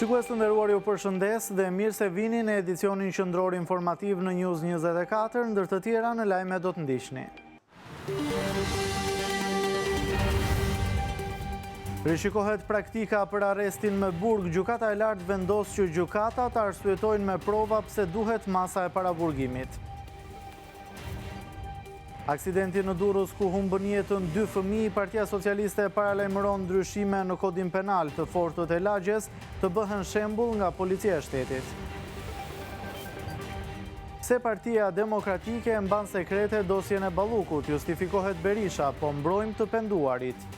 Shikues të nderuar, ju përshëndes dhe mirë se vini në edicionin qendror informativ në News 24, ndër të tjera në lajme do të ndiqni. Rishikohet praktika për arrestin me burg. Gjykata e lartë vendos që gjykata të arsyetojnë me prova pse duhet masa e paraburgimit. Aksidenti në Durrës ku humbën jetën 2 fëmijë, Partia Socialiste paralajmëron ndryshime në kodin penal të fortët e lagjes të bëhen shembull nga policia e shtetit. Se Partia Demokratike mban sekrete dosjen e Ballukut, justifikohet Berisha, po mbrojmë të penduarit.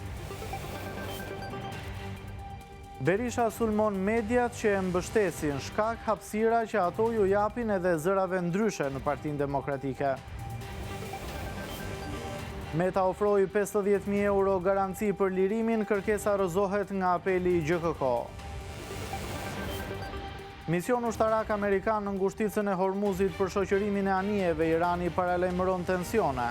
Berisha sulmon mediat që e mbështesin shkak hapësira që ato ju japin edhe zërave ndryshe në Partinë Demokratike. Meta ofroi 50.000 euro garanci për lirimin, kërkesa rrëzohet nga apeli i GKK. Mision ushtarak amerikan në ngushticën e Hormuzit për shoqërimin e anijeve, Irani paralajmëron tensione.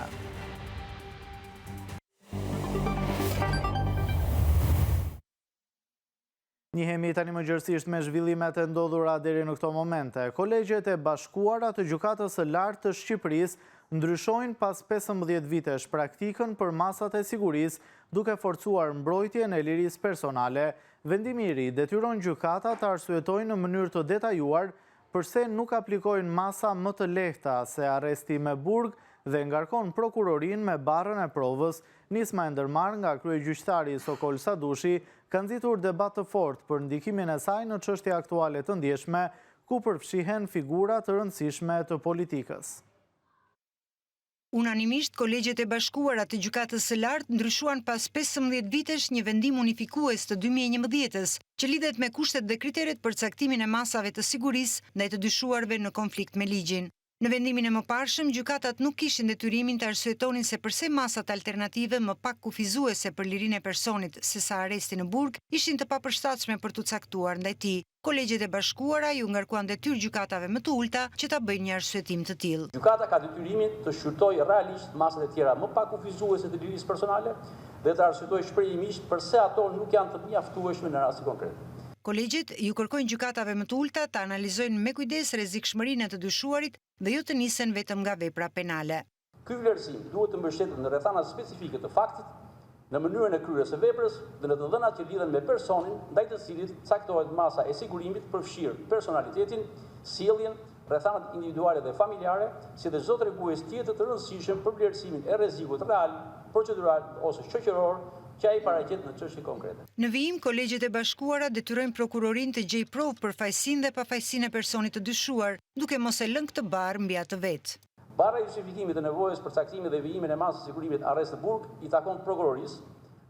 Njihemi tani më gjërësisht me zhvillimet e ndodhura deri në këto momente. Kolegjet e bashkuara të Gjykatës së Lartë të Shqipërisë ndryshojnë pas 15 vitesh praktikën për masat e sigurisë, duke forcuar mbrojtjen e lirisë personale. Vendimi i ri detyron gjykata të arsyetojnë në mënyrë të detajuar përse nuk aplikojnë masa më të lehta se arresti me burg dhe ngarkon prokurorin me barrën e provës. Nisma e ndërmarrë nga kryegjyqtari Sokol Sadushi ka nxitur debat të fortë për ndikimin e saj në çështje aktuale të ndjeshme, ku përfshihen figura të rëndësishme të politikës. Unanimisht, kolegjet e bashkuara të Gjykatës së Lartë ndryshuan pas 15 vitesh një vendim unifikues të 2011-s, që lidhet me kushtet dhe kriteret për caktimin e masave të sigurisë ndaj të dyshuarve në konflikt me ligjin. Në vendimin e mëparshëm, gjykatat nuk kishin detyrimin të arsyetonin se përse masat alternative më pak kufizuese për lirinë e personit se sa arresti në burg ishin të papërshtatshme për të caktuar ndaj tij. Kolegjet e bashkuara ju ngarkuan detyrë gjykatave më të ulta që ta bëjnë një arsyetim të tillë. Gjykata ka detyrimin të shqyrtojë realisht masat e tjera më pak kufizuese të lirisë personale dhe të arsyetojë shprehimisht përse ato nuk janë të mjaftueshme në raste konkrete. Kolegjet ju kërkojnë gjykatave më të ulta të analizojnë me kujdes rrezikshmërinë e të dyshuarit dhe jo të nisen vetëm nga vepra penale. Ky vlerësim duhet të mbështetet në rrethana specifike të faktit, në mënyrën e kryerjes së veprës dhe në të dhënat që lidhen me personin ndaj të cilit caktohet masa e sigurimit, përfshirë personalitetin, sjelljen, rrethanat individuale dhe familjare, si dhe çdo tregues tjetër të rëndësishëm për vlerësimin e rrezikut real, procedural ose shoqëror që ai paraqet në çështje konkrete. Në vijim, kolegjet e bashkuara detyrojnë prokurorin të gjejë provë për fajsinë dhe pafajsinë e personit të dyshuar, duke mos e lënë këtë barë mbi atë vetë. Barra e justifikimit të nevojës për caktimin dhe vijimin e masës së sigurimit arrest të burg i takon prokurorisë.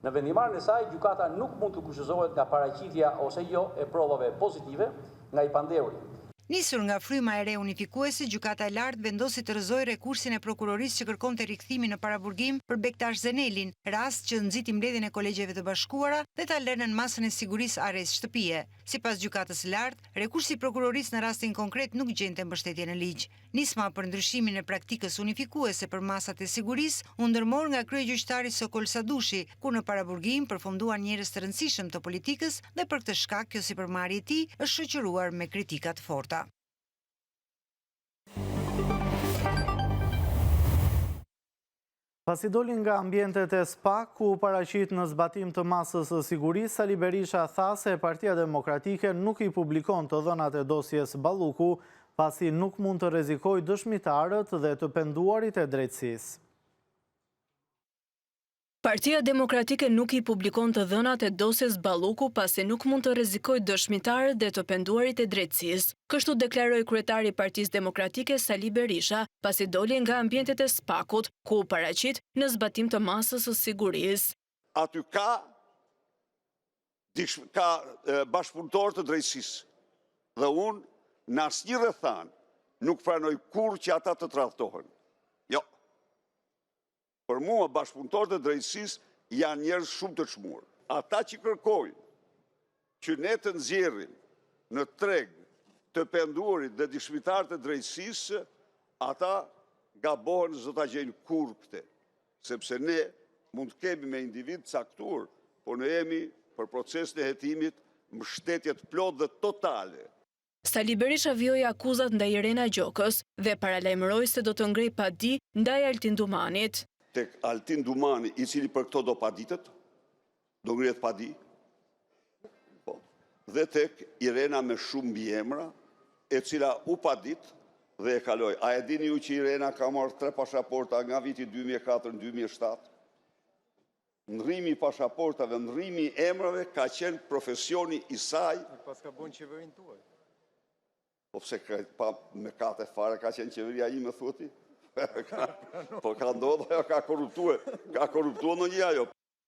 Në vendimarrjen e saj, gjykata nuk mund të kushtozohet nga paraqitja ose jo e provave pozitive nga i pandehuri. Nisur nga fryma e re unifikuese, Gjykata e Lartë vendosi të rrëzojë rekursin e prokurorisë që kërkonte rikthimin në paraburgim për Bektash Zenelin, rast që nxiti mbledhjen e kolegjeve të bashkuara dhe ta lënën masën e sigurisë arrest shtëpie. Sipas Gjykatës së Lartë, rekursi i prokurorisë në rastin konkret nuk gjente mbështetje në ligj. Nisma për ndryshimin e praktikës unifikuese për masat e sigurisë u ndërmor nga kryegjyqtari Sokol Sadushi, ku në paraburgim përfunduan njerëz të rëndësishëm të politikës dhe për këtë shkak kjo sipërmarrje e tij është shoqëruar me kritika të forta. Pasi dolin nga ambientet e SPA, ku paraqit në zbatim të masës së sigurisë, Sali Berisha tha se Partia Demokratike nuk i publikon të dhënat e dosjes Balluku, pasi nuk mund të rrezikojë dëshmitarët dhe të penduarit e drejtësisë. Partia Demokratike nuk i publikon të dhënat e dosjes Balluku pasi nuk mund të rrezikojë dëshmitarët dhe të penduarit e drejtësisë. Kështu deklaroi kryetari i Partisë Demokratike Sali Berisha pasi doli nga ambientet e SPAK-ut, ku u paraqit në zbatim të masës së sigurisë. Aty ka bashkëpunëtor të drejtësisë dhe unë në asnjë rrethan nuk pranoj kurrë që ata të tradhtohen. Jo. Për mua, bashkëpunëtorët e drejtësisë janë njerëz shumë të çmuar. Ata që kërkojnë që ne të nxjerrim në treg të penduarit dhe dëshmitarët e drejtësisë, ata gabohen s'do ta gjejnë kurrë këtë, sepse ne mund të kemi me individ caktuar, por ne jemi për procesin e hetimit mbështetje të plotë dhe totale. Sali Berisha vjoi akuzat ndaj Irena Gjokës dhe paralajmëroi se do të ngrej padi ndaj Altin Dumanit. Tek Altin Dumani, i cili për këto do paditet, do ngrihet padi, dhe tek Irena me shumë mbiemra, e cila u padit dhe e kaloi. A e dini ju që Irena ka marrë 3 pasaporta nga viti 2004 në 2007? Ndrrimi i pasaportave, ndrrimi i emrave ka qenë profesioni i saj. Pas ka bën qeverinë tuaj. Po pse pa me kate fare ka qenë qeveria ime thuti? Po ka ndodhur ajo, ka korruptuar në një ajo.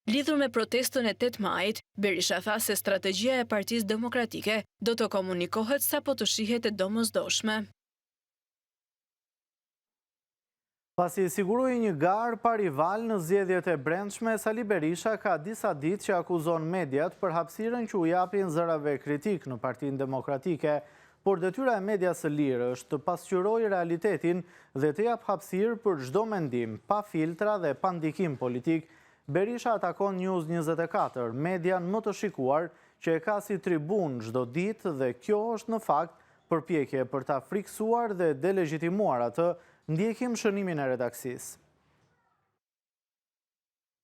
Lidhur me protestën e 8 majit, Berisha tha se strategjia e Partisë Demokratike do të komunikohet sapo të shihet e domosdoshme. Pasi siguroi një garë pa rival në zgjedhjet e brendshme, Sali Berisha ka disa ditë që akuzon mediat për hapësirën që u japin zërave kritik në Partinë Demokratike, por detyra e medias së lirë është të pasqyrojë realitetin dhe të jap hapësirë për çdo mendim, pa filtra dhe pa ndikim politik. Berisha atakon News 24, median më të shikuar që e ka si tribun çdo ditë dhe kjo është në fakt përpjekje për ta friksuar dhe delegjitimuar atë. Ndjekim shënimin e redaksisë.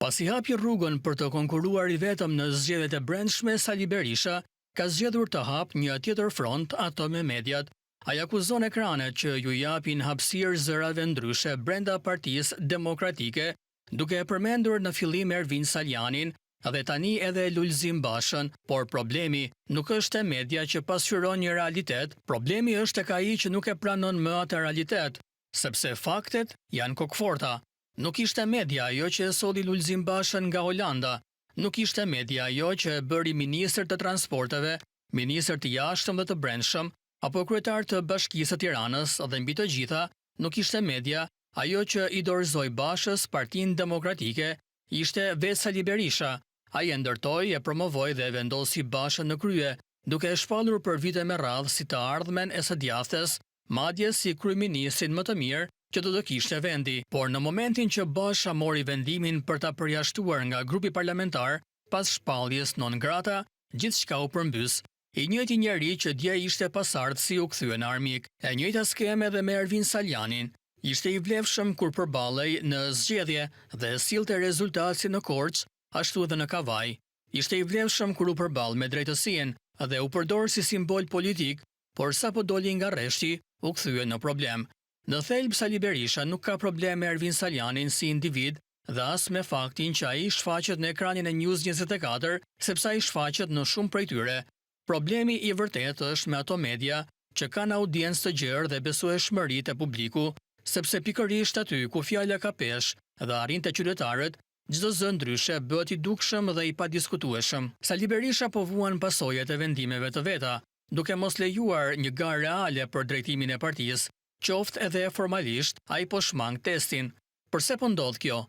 Pasi hapi rrugën për të konkuruar i vetëm në zgjedhjet e brendshme, Sali Berisha ka zgjedhur të hap një tjetër front, ato me mediat. Ai akuzon ekranet që ju japin hapësirë zërave ndryshe brenda Partisë Demokratike, duke e përmendur në fillim Ervin Saljanin dhe tani edhe Lulzim Bashën, por problemi nuk është e media që pasqyron një realitet, problemi është tek ai që nuk e pranon më atë realitet. Sepse faktet janë kokforta. Nuk ishte media ajo që e solli Lulzim Bashën nga Holanda, nuk ishte media ajo që e bëri ministër të transporteve, ministër të jashtëm dhe të brendshëm, apo kryetar të Bashkisë së Tiranës, dhe mbi të gjitha, nuk ishte media ajo që i dorëzoi Bashës Partinë Demokratike, ishte vetë Sali Berisha. Ai e ndërtoi, e promovoi dhe vendosi Bashën në krye, duke e shpallur për vite me radhë si të ardhmen e së djathtes, madje si kryeministrin më të mirë që do të kishte vendi. Por në momentin që Basha mori vendimin për ta përjashtuar nga grupi parlamentar, pas shpalljes non grata, gjithçka u përmbys. I njëjti njeri që dje ishte pasardhësi u kthye në armik. E njëjta skemë edhe me Ervin Saljanin. Ishte i vlefshëm kur përballej në zgjedhje dhe sillte rezultat si në Korçë, ashtu edhe në Kavaj. Ishte i vlefshëm kur u përball me drejtësinë dhe u përdor si simbol politik, por sapo doli nga rreshti, u kthye në problem. Në thelb, Sali Berisha nuk ka problem me Ervin Saljanin si individ dhe as me faktin që ai shfaqet në ekranin e News 24, sepse ai shfaqet në shumë prej tyre. Problemi i vërtet është me ato media që kanë audiencë të gjerë dhe besueshmëri te publiku, sepse pikërisht aty ku fjala ka peshë dhe arrin te qytetarët, çdo zë ndryshe bëhet i dukshëm dhe i padiskutueshëm. Sali Berisha po vuan pasojat e vendimeve të veta, duke mos lejuar një garë reale për drejtimin e partisë, qoftë edhe formalisht, ai po shmang testin. Përse po ndodh kjo?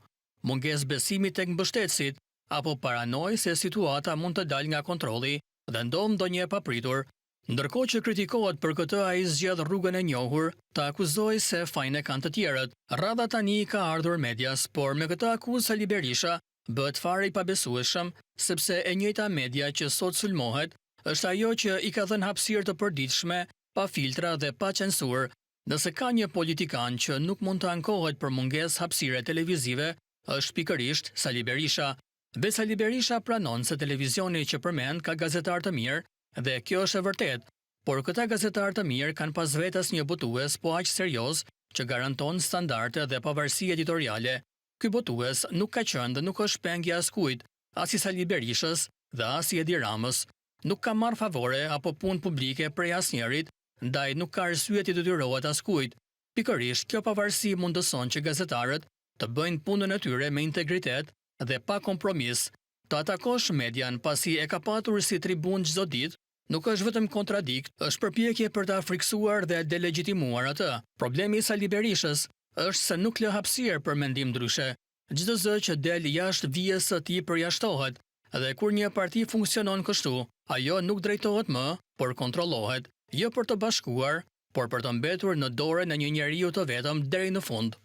Mungesë besimi tek mbështetësit, apo paranoj se situata mund të dalë nga kontrolli dhe ndodh ndonjë e papritur? Ndërkohë që kritikohet për këtë, ai zgjedh rrugën e njohur, të akuzojë se fajin e kanë të tjerët. Radha tani ka ardhur medias, por me këtë akuzë Sali Berisha bëhet fare i pabesueshëm, sepse e njëjta media që sot sulmohet është ajo që i ka dhënë hapësirë të përditshme, pa filtra dhe pa censurë. Nëse ka një politikan që nuk mund të ankohet për mungesë hapësire televizive, është pikërisht Sali Berisha. Vetë Sali Berisha pranon se televizioni që përmend ka gazetar të mirë, dhe kjo është e vërtet, por këta gazetar të mirë kanë pas vetes një botues po aq serioz që garanton standarde dhe pavarësi editoriale. Ky botues nuk ka qenë dhe nuk është pengja askujt, as i Sali Berishës dhe as i Edi Ramës. Nuk ka marrë favore apo punë publike prej asnjërit, ndaj nuk ka arsye të detyrohet askujt. Pikërisht kjo pavarësi mundëson që gazetarët të bëjnë punën e tyre me integritet dhe pa kompromis. Të atakosh median pasi e ka patur si tribun çdo ditë, nuk është vetëm kontradikt, është përpjekje për ta friksuar dhe delegjitimuar atë. Problemi i Sali Berishës është se nuk lë hapësirë për mendim ndryshe. Çdo zë që del jashtë vijes së tij përjashtohet, dhe kur një parti funksionon kështu, ajo nuk drejtohet më, por kontrollohet, jo për të bashkuar, por për të mbetur në dorën e një njeriu të vetëm deri në fund.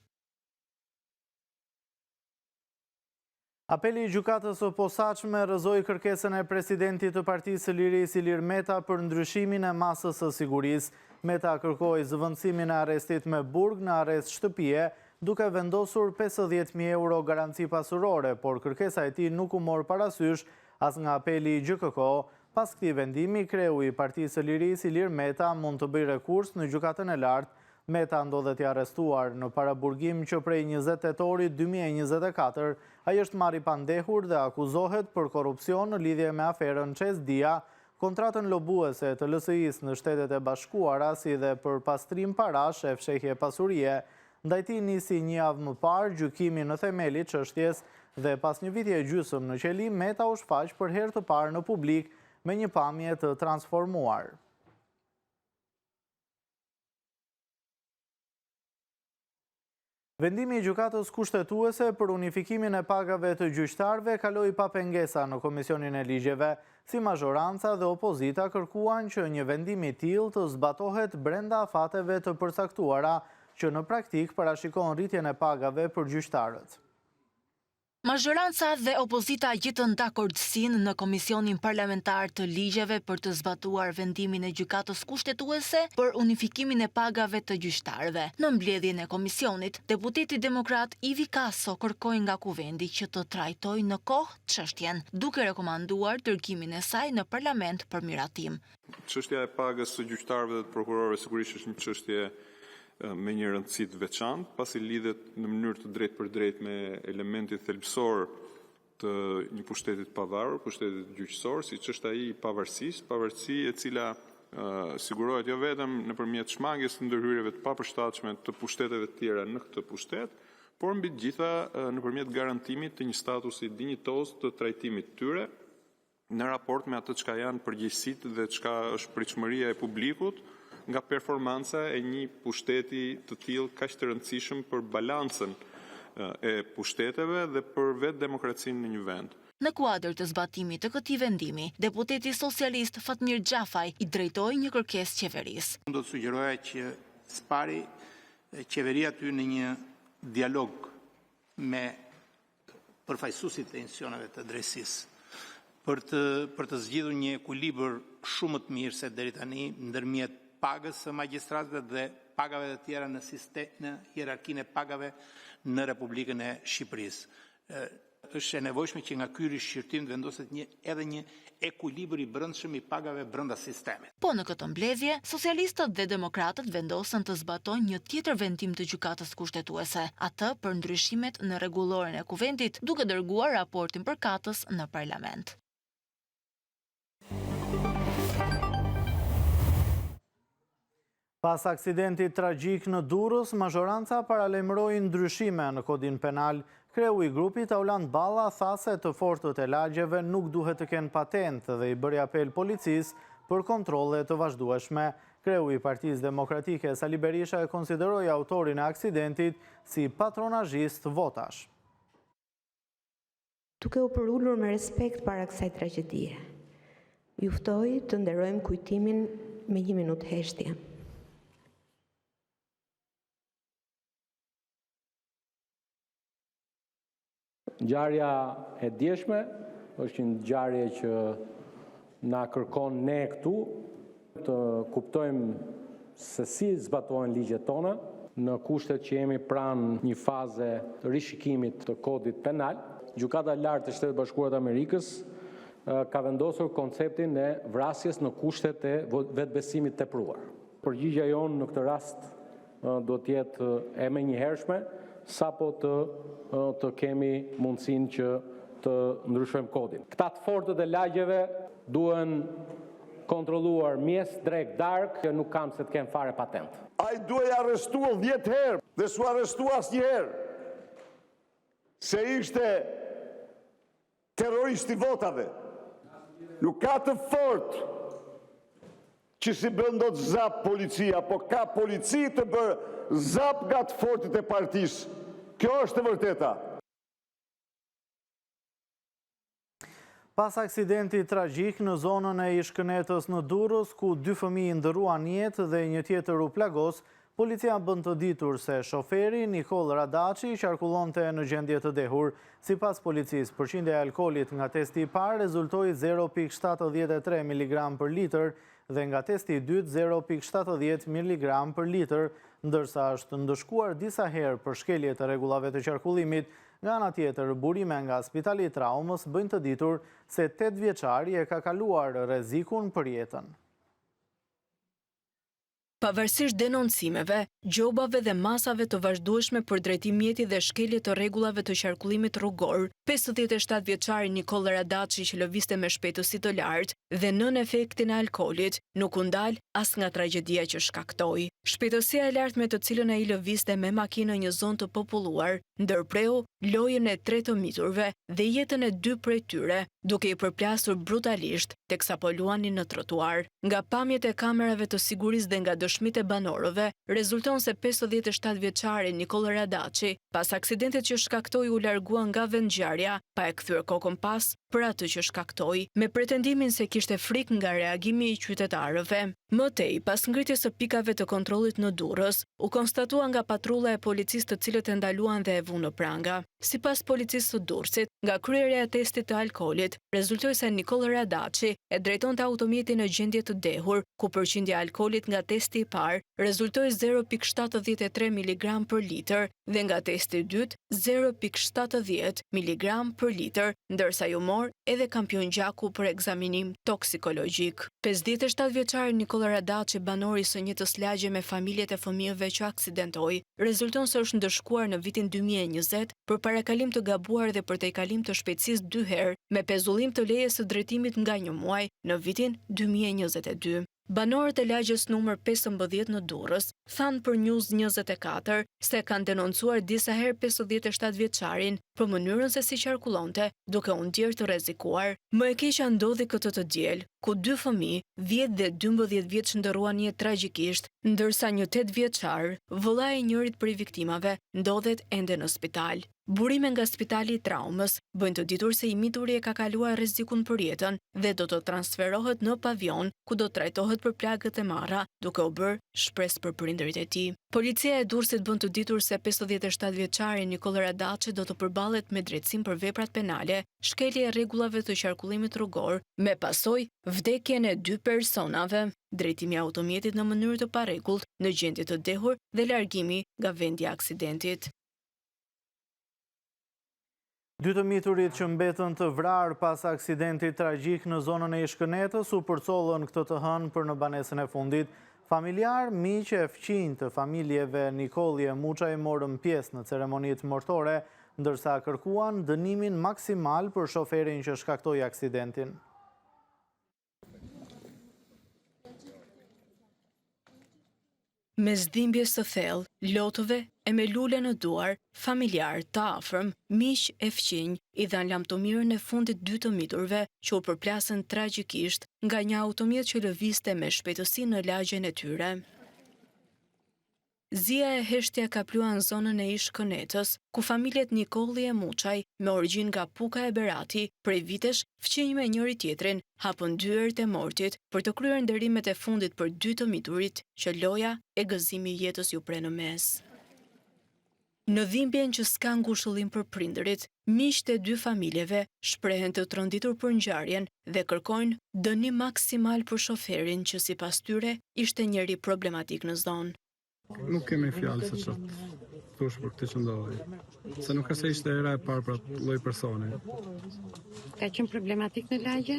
Apeli i gjykatës së posaçme rrëzoi kërkesën e presidentit të Partisë së Lirisë Ilir Meta për ndryshimin e masës së sigurisë. Meta kërkoi zëvendësimin e arrestit me burg në arrest shtëpie, duke vendosur 50.000 euro garanci pasurore, por kërkesa e tij nuk u mor parasysh as nga apeli i GKK. Pas këtij vendimi, kreu i Partisë së Lirisë Ilir Meta mund të bëjë rekurs në gjykatën e lartë. Meta ndodhet i arrestuar në paraburgim që prej 20 tetorit 2024, ai është marrë i pandehur dhe akuzohet për korrupsion në lidhje me aferën Çes Dia, kontratën lobuese të LSI-s në Shtetet e Bashkuara, si dhe për pastrim parash e fshehje pasurie. Ndaj tij nisi një javë më parë gjykimi në themeli çështjes dhe pas një viti e gjysmë në qeli, Meta u shfaq për herë të parë në publik me një pamje të transformuar. Vendimi i gjykatës kushtetuese për unifikimin e pagave të gjyqtarëve kaloi pa pengesa në Komisionin e Ligjeve, si mazhoranca dhe opozita kërkuan që një vendim i tillë të zbatohet brenda afateve të përcaktuara që në praktik parashikon rritjen e pagave për gjyqtarët. Mazhoranca dhe opozita gjetën dakordsinë në Komisionin Parlamentar të Ligjeve për të zbatuar vendimin e gjykatës kushtetuese për unifikimin e pagave të gjyqtarëve. Në mbledhjen e komisionit, deputeti demokrat Ivi Kaso kërkoi nga kuvendi që të trajtojë në kohë çështjen, duke rekomanduar dërgimin e saj në parlament për miratim. Çështja e pagës së gjyqtarëve dhe të prokurorëve sigurisht është një çështje me një rëndësi të veçantë, pasi lidhet në mënyrë të drejtë për drejtë me elementin thelbësor të një pushteti të pavarur, pushtetit gjyqësor, siç është ai i pavarësisë, pavarësi e cila sigurohet jo vetëm nëpërmjet shmangjes të ndërhyrjeve të papërshtatshme të pushteteve të tjera në këtë pushtet, por mbi të gjitha nëpërmjet garantimit të një statusi dinjitoz të trajtimit të tyre në raport me atë çka janë përgjegjësitë dhe çka është pritshmëria e publikut nga performanca e një pushteti të tillë kaq të rëndësishëm për balancën e pushteteve dhe për vetë demokracinë në një vend. Në kuadër të zbatimit të këtij vendimi, deputeti socialist Fatmir Xhafaj i drejtoi një kërkesë qeverisë. Unë do të sugjeroja që spari qeveria ty në një dialog me përfaqësuesit e institucioneve të drejtësisë për të zgjidhur një ekuilibër shumë të mirë se deri tani ndërmjet pagës së magjistratëve dhe pagave të tjera në hierarkinë e pagave në Republikën e Shqipërisë. Është e nevojshme që nga ky rishqyrtim të vendoset edhe një ekuilibër i brendshëm i pagave brenda sistemit. Po në këtë mbledhje, socialistët dhe demokratët vendosën të zbatojnë një tjetër vendim të gjykatës kushtetuese, atë për ndryshimet në rregulloren e kuvendit, duke dërguar raportin përkatës në parlament. Pas aksidentit tragjik në Durrës, mazhoranca paralajmëroi ndryshime në kodin penal. Kreu i grupit Auland Balla tha se të fortët e lagjeve nuk duhet të kenë patent dhe i bëri apel policisë për kontrolle të vazhdueshme. Kreu i Partisë Demokratike Sali Berisha e konsideroi autorin e aksidentit si patronazhist votash. Duke u përullur me respekt para kësaj tragjedie, ju ftoj të nderojmë kujtimin me 1 minutë heshtje. Ngjarja e djeshme është një ngjarje që na kërkon ne këtu të kuptojmë se si zbatohen ligjet tona në kushtet që jemi pranë një faze të rishikimit të kodit penal. Gjykata e lartë e Shtetit Bashkuar të Amerikës ka vendosur konceptin e vrasjes në kushtet e vetbesimit tepruar. Përgjigjja jonë në këtë rast do të jetë e menjëhershme, sapo të kemi mundësinë që të ndryshojmë kodin. Këta të fortët e lagjeve duhen kontrolluar mjes drek dark, që nuk kam se të kemë fare patent. Ai duhej arrestuar 10 herë dhe s'u arrestua asnjëherë. Se ishte terrorist i votave. Nuk ka të fortë që si bën dot zap policia, po ka polici të bërë zap nga të fortit e partisë. Kjo është e vërteta. Pas aksidentit tragjik në zonën e Ish Kënetës në Durrës, ku 2 fëmijë ndëruan jetë dhe një tjetër u plagos, Policia bën të ditur se shoferi Nikol Radaci qarkullonte në gjendje të dehur. Sipas policisë, përqindja e alkoolit nga testi i parë rezultoi 0,73 mg për litër dhe nga testi i dytë 0,70 mg për litër, ndërsa është ndëshkuar disa herë për shkelje të rregullave të qarkullimit. Nga ana tjetër, burime nga Spitali i Traumës bëjnë të ditur se 8 vjeçari e ka kaluar rrezikun për jetën. Pavarësisht denoncimeve, gjobave dhe masave të vazhdueshme për drejtim mjeti dhe shkelje të rregullave të qarkullimit rrugor, 57 vjeçari Nikol Radaci që lëviste me shpejtësi të lartë dhe nën efektin e alkoolit nuk u ndal as nga tragjedia që shkaktoi. Shpejtësia e lartë me të cilën ai lëviste me makinë në një zonë të populluar ndërpreu lojën e 3 të miturve dhe jetën e 2 prej tyre, duke i përplasur brutalisht teksa po luanin në trotuar. Nga pamjet e kamerave të sigurisë dhe nga dëshmitë e banorëve, rezulton se 57 vjeçari Nikol Radaci, pas aksidentit që shkaktoi u largua nga vendngjarja, pa e kthyer kokën pas për atë që shkaktoi, me pretendimin se kishte frikë nga reagimi i qytetarëve. Më tej, pas ngritjes së pikave të kontrollit në Durrës, u konstatua nga patrulla e policisë të cilët e ndaluan dhe e vunë në pranga. Sipas policisë së Durrësit, nga kryerja e testit të alkoolit, rezultoi se Nikol Radaci e drejtonte automjetin në gjendje të dehur, ku përqindja e alkoolit nga testi i parë rezultoi 0,73 mg për litër dhe nga testi i dytë 0,70 mg për litër, ndërsa ju mor edhe kampion gjaku për ekzaminim toksikologjik. 57 vjeçari Nikol Radaci, banori së një të lagje me familjet e fëmijëve që aksidentoi, rezulton se është ndëshkuar në vitin 2020 për parakalim të gabuar dhe për tejkalim të shpejtësisë 2 herë me pezullim të lejes së drejtimit nga 1 muaj në vitin 2022. Banorët e lagjes numër 15 në Durrës thanë për News 24 se kanë denoncuar disa herë 57 vjeçarin për mënyrën se si qarkullonte, duke u ndjerë të rrezikuar. Më e keqja ndodhi këtë të diel, ku 2 fëmijë, 10 dhe 12 vjeç ndërruan jetë tragjikisht, ndërsa një 8 vjeçar, vëllai i njërit prej viktimave, ndodhet ende në spital. Burime nga Spitali i Traumës bëjnë të ditur se i mituri e ka kaluar rrezikun për jetën dhe do të transferohet në pavion ku do trajtohet për plagët e marra, duke u bërë shpresë për prindërit e tij. Policia e Durrësit bën të ditur se 57 vjeçari Nikol Radaci do të përballet me drejtësim për veprat penale, shkelje e rregullave të qarkullimit rrugor, me pasojë vdekjen e 2 personave, drejtimi i automjetit në mënyrë të parregullt në gjendje të dehur dhe largimi nga vendi i aksidentit. 2 të miturit që mbetën të vrarë pas aksidentit tragjik në zonën e Ishkënetës u përcollën këtë të hënë për në banesën e fundit. Familjar, miq e fëmijë të familjeve Nikoli e Muçaj morën pjesë në ceremonitë mortore, ndërsa kërkuan dënimin maksimal për shoferin që shkaktoi aksidentin. Me zdhimbjes të thellë, lotëve e me lule në duar, familjar të afërm, miq e fëqinj, i dhanë lamtomirën e fundit 2 të miturve që u përplasën tragjikisht nga një automjet që lëviste me shpejtësi në lagjen e tyre. Zia e heshtja ka plua në zonën e Ishkënetës, ku familjet Nikoli e Muçaj, me origjinë nga Puka e Berati, prej vitesh fëqinj me njëri tjetrin, hapën dyert e mortit për të kryer nderimet e fundit për 2 të miturit, që loja e gëzimi i jetës ju pre në mes. Në dhimbjen që s'ka ngushëllim për prindërit, miqtë e 2 familjeve shprehen të tronditur për ngjarjen dhe kërkojnë dënim maksimal për shoferin që sipas tyre ishte njëri problematik në zonë. Nuk kemi fjalë se çfarë thosh për këtë që ndodhi. Se nuk se ishte era e parë për atë lloj personi. Ka qenë problematik në lagje?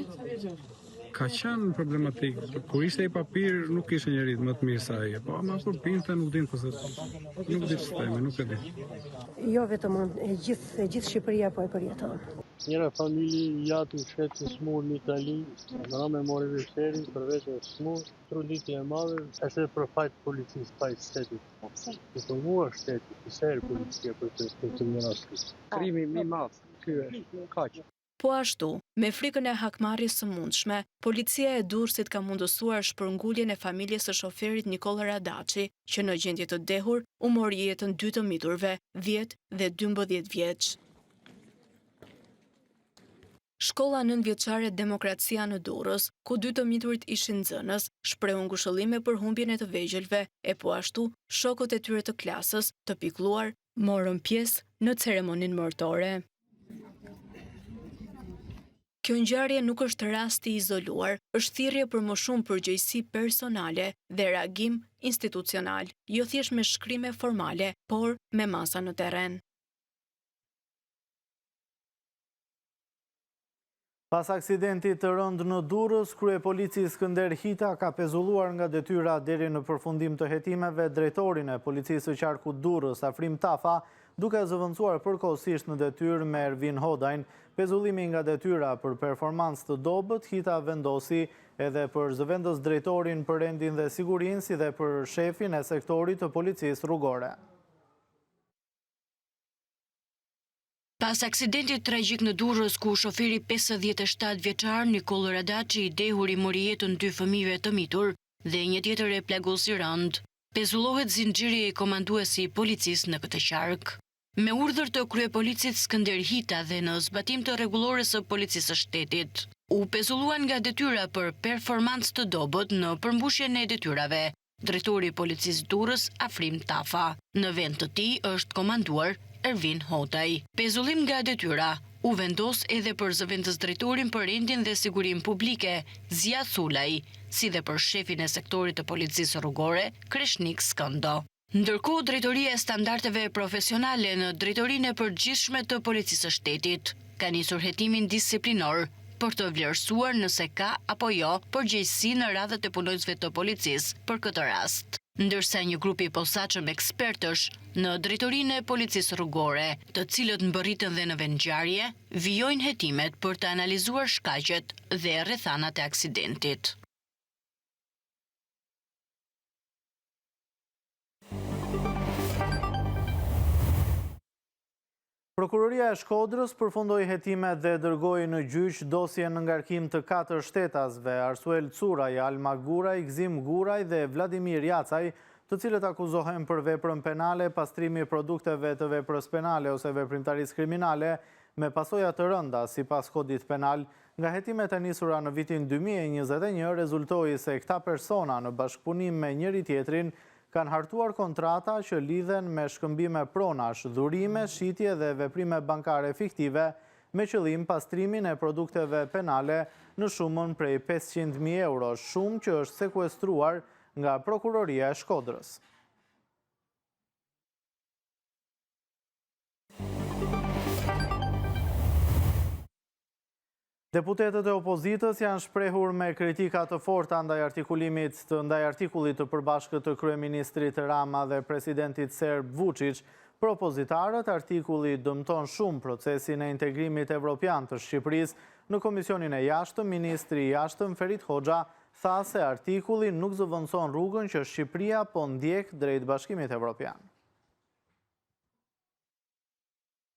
Ka qenë problematik. Kur ishte i papir, nuk ishte njëri më të mirë se ai. Po ama kur pinte nuk din pse. Nuk di ç'të themi, nuk e di. Jo vetëm unë, gjithë Shqipëria po e përjeton. Njëra familje jatu shetë smur në Itali, në me mori vështeri, për vetë smur, truditje e madhe, e se për fajt policisë, fajt shtetit. Të përmua shtetit, të serë policia për të një rastis. Krimi mi madhë, kjo është, kaqë. Po ashtu, me frikën e hakmarrjes së mundshme, policia e Durrësit ka mundësuar shpërnguljen e familjes së shoferit Nikol Radaci, që në gjendje të dehur u mori jetën 2 të miturve, 10 dhe 12 vjeç. Shkolla 9-vjeçare Demokracia në Durrës, ku 2 të miturit ishin nxënës, shprehun ngushëllime për humbjen e të vegjëlve, e po ashtu shokët e tyre të klasës, të pikëlluar, morën pjesë në ceremoninë martore. Kjo ngjarje nuk është rast i izoluar, është thirrje për më shumë përgjegjësi personale dhe reagim institucional, jo thjesht me shkrime formale, por me masa në terren. Pas aksidentit të rënd në Durrës, kryepolici Skënder Hita ka pezulluar nga detyra deri në përfundim të hetimeve drejtorin e policisë së qarkut Durrës, Afrim Tafa, duke zëvendësuar përkohësisht në detyrë me Ervin Hodajn. Pezullimi nga detyra për performancë të dobët, Hita vendosi edhe për zëvendës drejtorin për rendin dhe sigurinë, si dhe për shefin e sektorit të policisë rrugore. Pas aksidentit tragjik në Durrës, ku shoferi 57 vjeçar Nikol Radaçi i dehur i mori jetën 2 fëmijëve të mitur dhe një tjetër e plagosi rënd, pezullohet zinxhiri i komanduesi i policisë në këtë qark. Me urdhër të kryepolicit Skënder Hita dhe në zbatim të rregullores së policisë së shtetit, u pezulluan nga detyra për performancë të dobët në përmbushjen e detyrave. Drejtori i policisë Durrës, Afrim Tafa, në vend të tij është komanduar Ervin Hodaj. Pezullim nga detyra u vendos edhe për zëvendës drejtorin për rendin dhe sigurinë publike, Zia Sulaj, si dhe për shefin e sektorit të policisë rrugore, Kreshnik Skëndo. Ndërkohë, Drejtoria e Standardeve Profesionale në Drejtorinë e Përgjithshme të Policisë së Shtetit ka nisur hetimin disiplinor për të vlerësuar nëse ka apo jo përgjegjësi në radhët e punonjësve të policisë për këtë rast. Ndërsa një grup i posaçëm ekspertësh në Drejtorinë e Policisë Rrugore, të cilët mbërritën dhe në vendngjarje, vijojnë hetimet për të analizuar shkaqet dhe rrethanat e aksidentit. Prokuroria e Shkodrës përfundoi hetimet dhe dërgoi në gjyq dosjen në ngarkim të 4 shtetasve, Arsuel Curaj, Alma Guraj, Gzim Guraj dhe Vladimir Jacaj, të cilët akuzohen për veprën penale, pastrimi produkteve të veprës penale ose veprimtarisë kriminale me pasoja të rënda sipas kodit penal. Nga hetimet e nisura në vitin 2021 rezultoi se këta persona në bashkëpunim me njëri tjetrin kanë hartuar kontrata që lidhen me shkëmbime pronash, dhurime, shitje dhe veprime bankare fiktive me qëllim pastrimin e produkteve penale në shumën prej 500.000 euro, shumë që është sekuestruar nga Prokuroria e Shkodrës. Deputetët e opozitës janë shprehur me kritika të forta ndaj artikullit të përbashkët të kryeministrit Rama dhe presidentit serb Vučić. Për opozitarët, artikulli dëmton shumë procesin e integrimit evropian të Shqipërisë. Në Komisionin e Jashtëm, ministri i Jashtëm Ferit Hoxha tha se artikulli nuk zëvendëson rrugën që Shqipëria po ndjek drejt Bashkimit Evropian.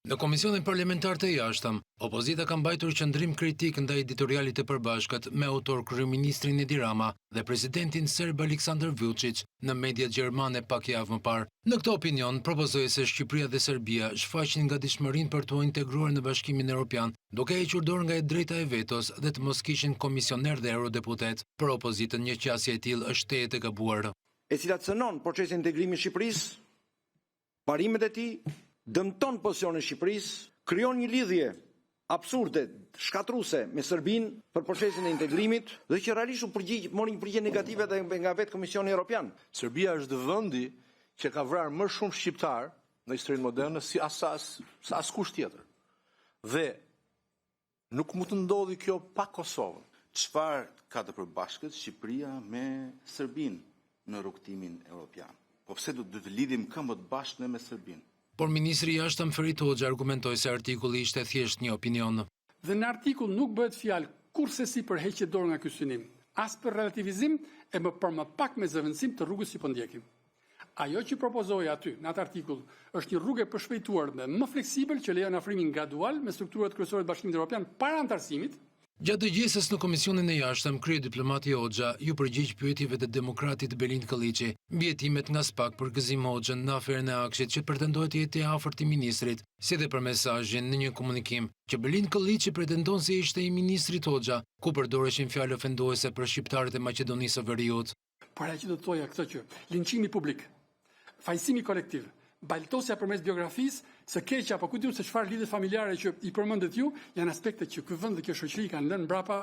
Në Komisionin Parlamentar të Jashtëm, opozita ka mbajtur qëndrim kritik ndaj editorialit të përbashkët me autor kryeministrin Edi Rama dhe presidentin serb Aleksandar Vučić në mediat gjermane pak javë më parë. Në këtë opinion, propozoi se Shqipëria dhe Serbia shfaqin gatishmërinë për të integruar në Bashkimin Evropian, duke hequr dorë nga e drejta e vetos dhe të mos kishin komisioner dhe eurodeputet. Për opozitën, një qasje e tillë është tejet e gabuar. E cila cënon procesin e integrimit të Shqipërisë, parimet e tij dëmton pozicionin e Shqipërisë, krijon një lidhje absurde, shkatruese me Serbinë për procesin e integrimit dhe që realisht mori një përgjigje negative nga vetë Komisioni Evropian. Serbia është vendi që ka vrarë më shumë shqiptar në historinë moderne sa askush tjetër. Dhe nuk mund të ndodhi kjo pa Kosovën. Çfarë ka të përbashkët Shqipëria me Serbinë në rrugtimin evropian? Po pse do të lidhim këmbët bashkë me Serbinë? Por ministri i Jashtëm Ferit Hoxha argumentoi se artikulli ishte thjesht një opinion. Dhe në artikull nuk bëhet fjalë kurse si për heqje dorë nga ky synim, as për relativizim e më pak me zëvendësim të rrugës që po ndjekim. Ajo që propozoi aty në atë artikull është një rrugë e përshpejtuar dhe më fleksibël që lejon afrimin gradual me strukturat kryesore të Bashkimit Evropian para antarësimit, Gjatë dëgjesës në Komisionin e Jashtëm, kryediplomati Hoxha ju përgjigj pyetjeve të demokratit Belind Kolliçi mbi hetimet nga SPAK për Gëzim Hoxhën në aferën e Akshit që pretendohet të jetë i afërt i ministrit, si dhe për mesazhin në një komunikim që Belind Kolliçi pretendon se ishte i ministrit Hoxha, ku përdoreshin fjalë ofenduese për shqiptarët e Maqedonisë së Veriut. Por ajo që do të thoja këtë që linçimi publik, fajsimi kolektiv, baltosja përmes biografisë, së keqja apo ku diun se çfarë lidhje familjare që i përmendet ju, janë aspekte që ky vend dhe kjo shoqëri kanë lënë mbrapa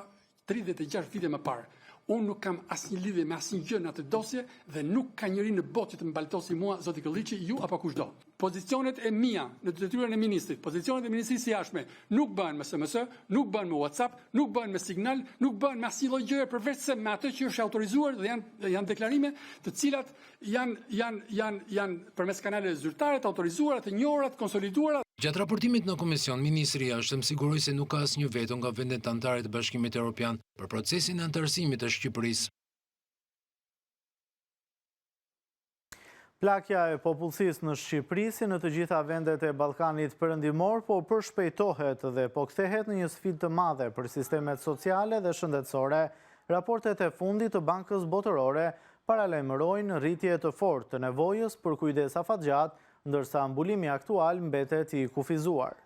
36 vite më parë. Unë nuk kam asnjë lidhje me asnjë gjë në atë dosje dhe nuk ka njëri në botë që të më baltosi mua, zoti Kolliçi, ju apo kushdo. Pozicionet e mia në detyrën e ministrit, pozicionet e Ministrisë së Jashtme nuk bëhen me SMS, nuk bëhen me WhatsApp, nuk bëhen me Signal, nuk bëhen me asnjë lloj gjëje përveç se me atë që është autorizuar dhe janë deklarime të cilat janë përmes kanaleve zyrtare të autorizuara, të njohura, të konsoliduara. Gjatë raportimit në Komision, Ministri i Jashtëm siguroi se nuk ka asnjë veto nga vendet anëtare të Bashkimit Evropian për procesin e anëtarësimit të Shqipërisë. Plakja e popullsisë në Shqipëri si në të gjitha vendet e Ballkanit Perëndimor, po përshpejtohet dhe po kthehet në një sfidë të madhe për sistemet sociale dhe shëndetësore. Raportet e fundit të Bankës Botërore paralajmërojnë rritje të fortë të nevojës për kujdes afatgjat, ndërsa mbulimi aktual mbetet i kufizuar.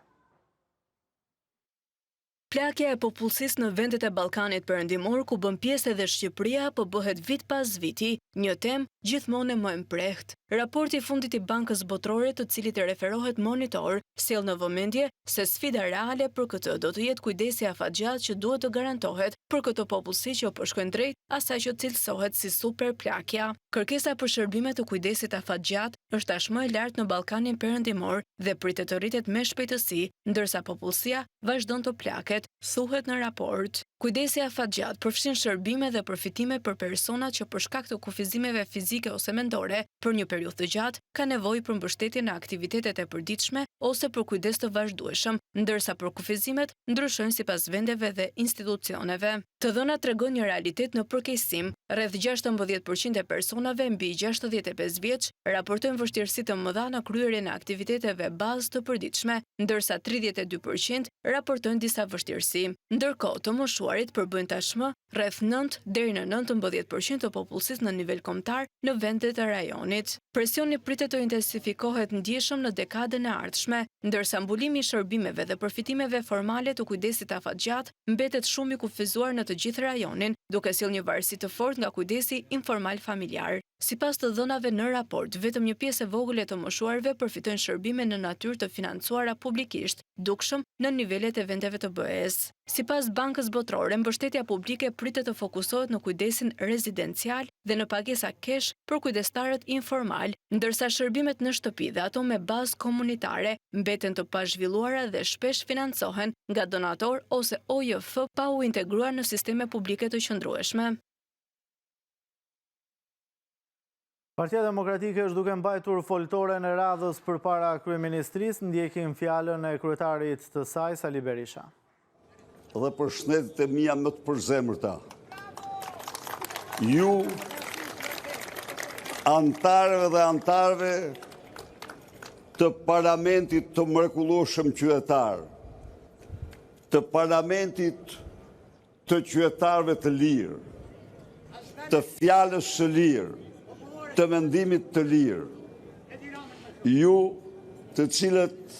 Plakja e popullsisë në vendet e Ballkanit Perëndimor, ku bën pjesë edhe Shqipëria, po bëhet vit pas viti një temë gjithmonë më e mprehtë. Raporti i fundit i Bankës Botërore, të cilit e referohet Monitor, sjell në vëmendje se sfida reale për këtë do të jetë kujdesi afatgjat që duhet të garantohet për këtë popullsi që po shkojnë drejt asaj që cilësohet si super plakja. Kërkesa për shërbime të kujdesit afatgjat është tashmë e lartë në Ballkanin Perëndimor dhe pritet të rritet me shpejtësi, ndërsa popullsia vazhdon të plaket, thuhet në raport. Kujdesi afatgjat përfshin shërbime dhe përfitime për personat që për shkak të kufizimeve fizike ose mendore për një periudhë të gjatë ka nevojë për mbështetje në aktivitetet e përditshme ose për kujdes të vazhdueshëm, ndërsa për kufizimet ndryshojnë sipas vendeve dhe institucioneve. Të dhënat tregojnë një realitet në përkeqësim. Rreth 16% e personave mbi 65 vjeç raportojnë vështirësi të mëdha në kryerjen e aktiviteteve bazë të përditshme, ndërsa 32% raportojnë disa vështirësi. Ndërkohë, të moshuarit përbëjnë tashmë rreth 9 deri në 19% të popullsisë në nivel kombëtar në vendet e rajonit. Presioni pritet të intensifikohet ndjeshëm në dekadën e ardhshme, ndërsa mbulimi i shërbimeve dhe përfitimeve formale të kujdesit afatgjat mbetet shumë i kufizuar në të gjithë rajonin, duke sjellë një varësi të fortë nga kujdesi informal familjar. Sipas të dhënave në raport, vetëm një pjesë e vogël e të moshuarve përfitojnë shërbime në natyrë të financuara publikisht, dukshëm në nivelet e vendeve të BE-s. Sipas Bankës Botërore, mbështetja publike pritet të fokusohet në kujdesin rezidencial dhe në pagesa kesh për kujdestarët informal, ndërsa shërbimet në shtëpi dhe ato me bazë komunitare mbeten të pazhvilluara dhe shpesh financohen nga donator ose OJF pa u integruar në sisteme publike të qëndrueshme. Partia Demokratike është duke mbajtur foltore në radhës përpara kryeministrisë, ndjekim fjalën e kryetarit të saj, Sali Berisha. Dhe për shëndetit e mia më të përzemërta, ju, antarëve dhe antarëve të parlamentit të mrekullueshëm qytetar, të parlamentit të qytetarëve të lirë, të fjalës së lirë, të mendimit të lirë, ju të cilët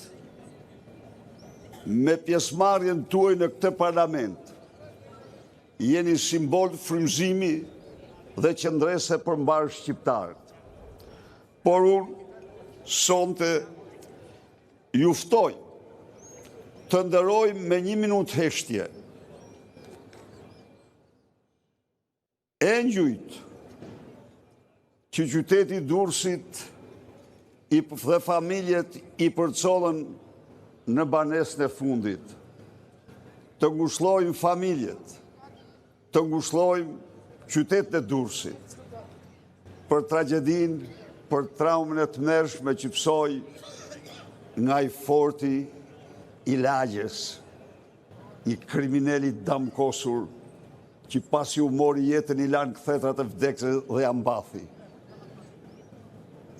me pjesëmarrjen tuaj në këtë parlament jeni simbol frymëzimi dhe qëndrese për mbar shqiptarët. Por unë sonte ju ftoj të ndëroj me 1 minutë heshtje e ngjyrt që qyteti Durrësit dhe familjet i përcollën në banesën e fundit. Të ngushëllojmë familjet, të ngushëllojmë qytetin e Durrësit për tragjedin, për traumën e tmerrshme që psoi nga i forti i lagjes, një kriminal i damkosur që pasi u mori jetën i lanë kthedrat e vdekëse dhe ja mbathi.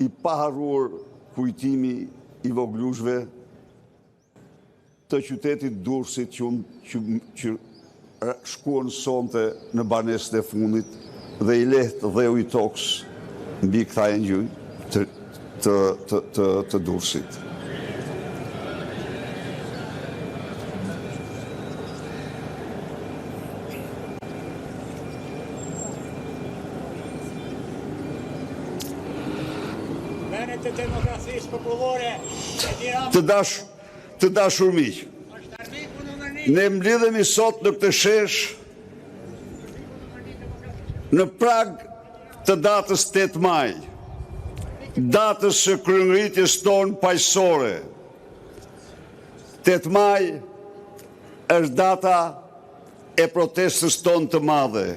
I paharruar kujtimi i voglushve të qytetit Durrësit që shkuan sonte në banesën e fundit dhe i lehtë dhe u i toks mbi këta e njëj të Durrësit. Të dashur miq, ne mblidhemi sot në këtë shesh në prag të datës 8 maj, datës së kryengritjes tonë paqësore. 8 maj është data e protestës tonë të madhe,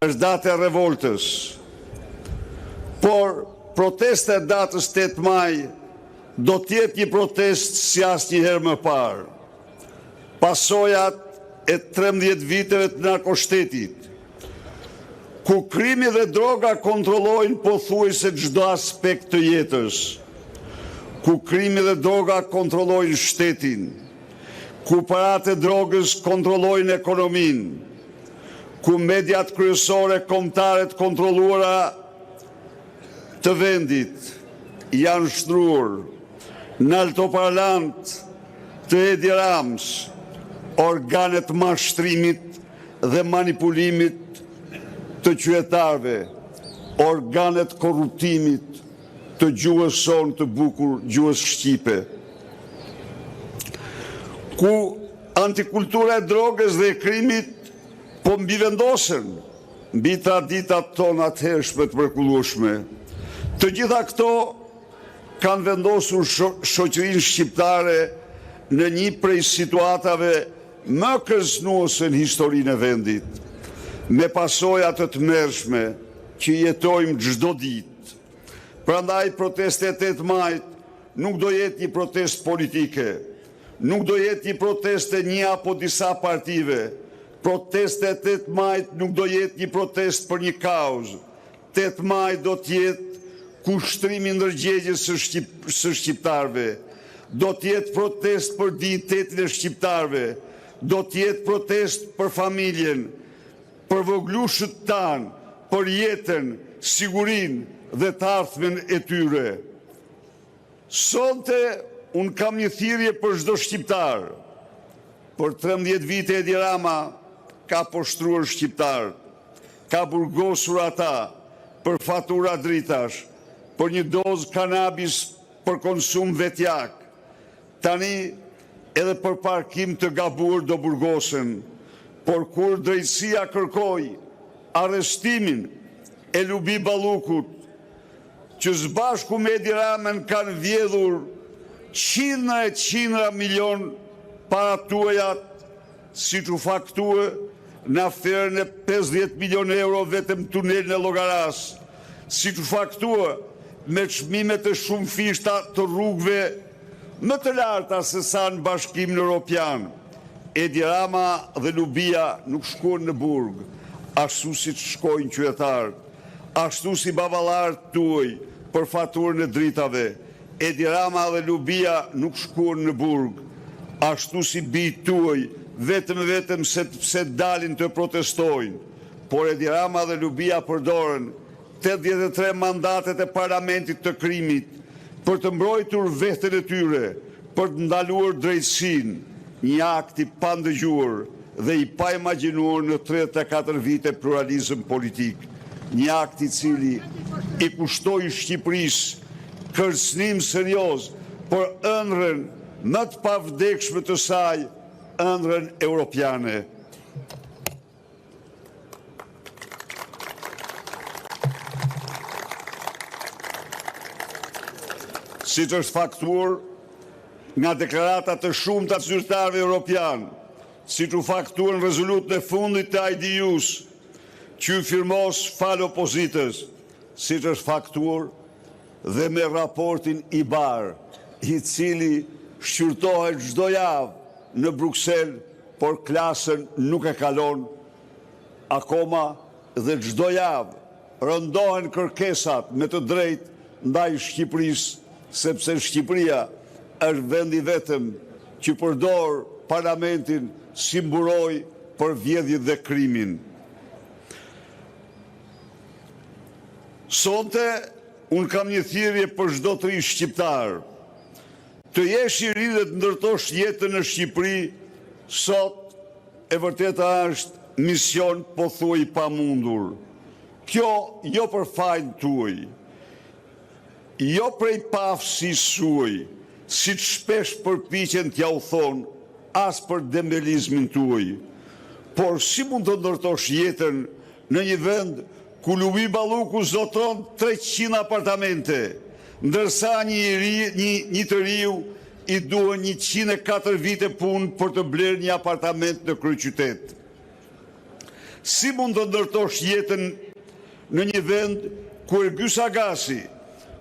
është data e revoltës, por protesta e datës 8 maj do t'jetë një protest si asnjëherë më parë. Pasojat e 13 viteve të narkoshtetit, ku krimi dhe droga kontrollojnë pothuajse çdo aspekt të jetës, ku krimi dhe droga kontrollojnë shtetin, ku paratë e drogës kontrollojnë ekonominë, ku mediat kryesore kombëtare të kontrolluara të vendit janë shtruar në altoparlant të Edi Ramës, organet mashtrimit dhe manipulimit të qytetarëve, organet korruptimit të gjuhës sonë të bukur, gjuhës shqipe, ku antikultura e drogës dhe e krimit po mbivendosen mbi traditat tona të hershme të mrekullueshme. Të gjitha këto kanë vendosur shoqërinë shqiptare në një prej situatave më kërcënuese në historinë e vendit, me pasoja të tmerrshme që jetojmë çdo ditë. Prandaj protesta e 8 majit nuk do jetë një protestë politike, nuk do jetë një protestë e një apo disa partive. Protesta e 8 majit nuk do jetë një protestë për një kauzë. 8 maj do të jetë kushtrimi ndërgjegjes së shqiptarëve, do të jetë protestë për dinjitetin e shqiptarëve, do të jetë protestë për familjen, për voglushët tanë, për jetën, sigurinë dhe të ardhmen e tyre. Sonte unë kam një thirrje për çdo shqiptar. Për 13 vite Edi Rama ka poshtruar shqiptarët, ka burgosur ata për fatura dritash, për një dozë kanabis për konsum vetjak. Tani edhe për parkim të gabuar do burgosen, por kur drejtësia kërkoi arrestimin e Lubi Ballukut, që së bashku me Edi Ramën kanë vjedhur qindra e qindra milion para tuajat, siç u faktue në aferën e 50 milion euro vetëm tunelin e Llogaras, siç u faktue me çmimet e shumë fishta të rrugëve më të larta se sa në Bashkimin Evropian. Edi Rama dhe Lubia nuk shkuan në burg, ashtu si që shkojnë qytetarët, ashtu si baballarët tuaj për faturën e dritave. Edi Rama dhe Lubia nuk shkuan në burg, ashtu si bijtë tuaj vetëm se dalin të protestojnë. Por Edi Rama dhe Lubia përdoren 83 mandatet e parlamentit të krimit për të mbrojtur veten e tyre, për të ndaluar drejtësinë, një akt i pandëgjuar dhe i pa imagjinuar në 34 vite pluralizëm politik, një akt i cili i kushtoi Shqipërisë kërcënim serioz për ëndrrën më të pavdekshme të saj, ëndrrën europiane. Si që është faktuar nga deklarata të shumta të zyrtarëve europian, si që u faktuar në rezolutën e fundit të IDU-s, që u firmos falë opozitës, si që është faktuar dhe me raportin i barë, i cili shqyrtohet çdo javë në Bruksel, por klasën nuk e kalon akoma dhe çdo javë rëndohen kërkesat me të drejtë ndaj Shqipërisë, sepse Shqipëria është vendi vetëm që përdor parlamentin si mburoj për vjedhjet dhe krimin. Sonte, unë kam një thirrje për çdo të ri shqiptar. Të jesh i ri dhe të ndërtosh jetën në Shqipëri, sot e vërteta është mision pothuaj i pamundur. Kjo jo për fajin tuaj, jo prej pafësisë suaj, siç shpesh përpiqen t'ja u thonë, as për dembelizmin tuaj. Por si mund të ndërtosh jetën në një vend ku Lubi Balluku zotron 300 apartamente, ndërsa një të riu i duhen 104 vite punë për të blerë një apartament në kryeqytet. Si mund të ndërtosh jetën në një vend ku Ergjys Agasi,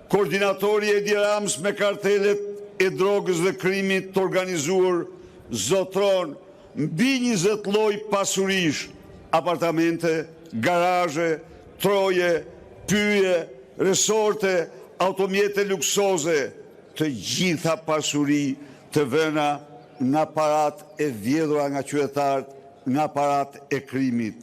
koordinatori Edi Rams me kartelet e drogës dhe krimit të organizuar, zotron mbi 20 lloj pasurish, apartamente, garazhe, troje, pyje, resorte, automjete luksoze, të gjitha pasuri të vëna nga parat e vjedhura nga qytetarët, nga parat e krimit.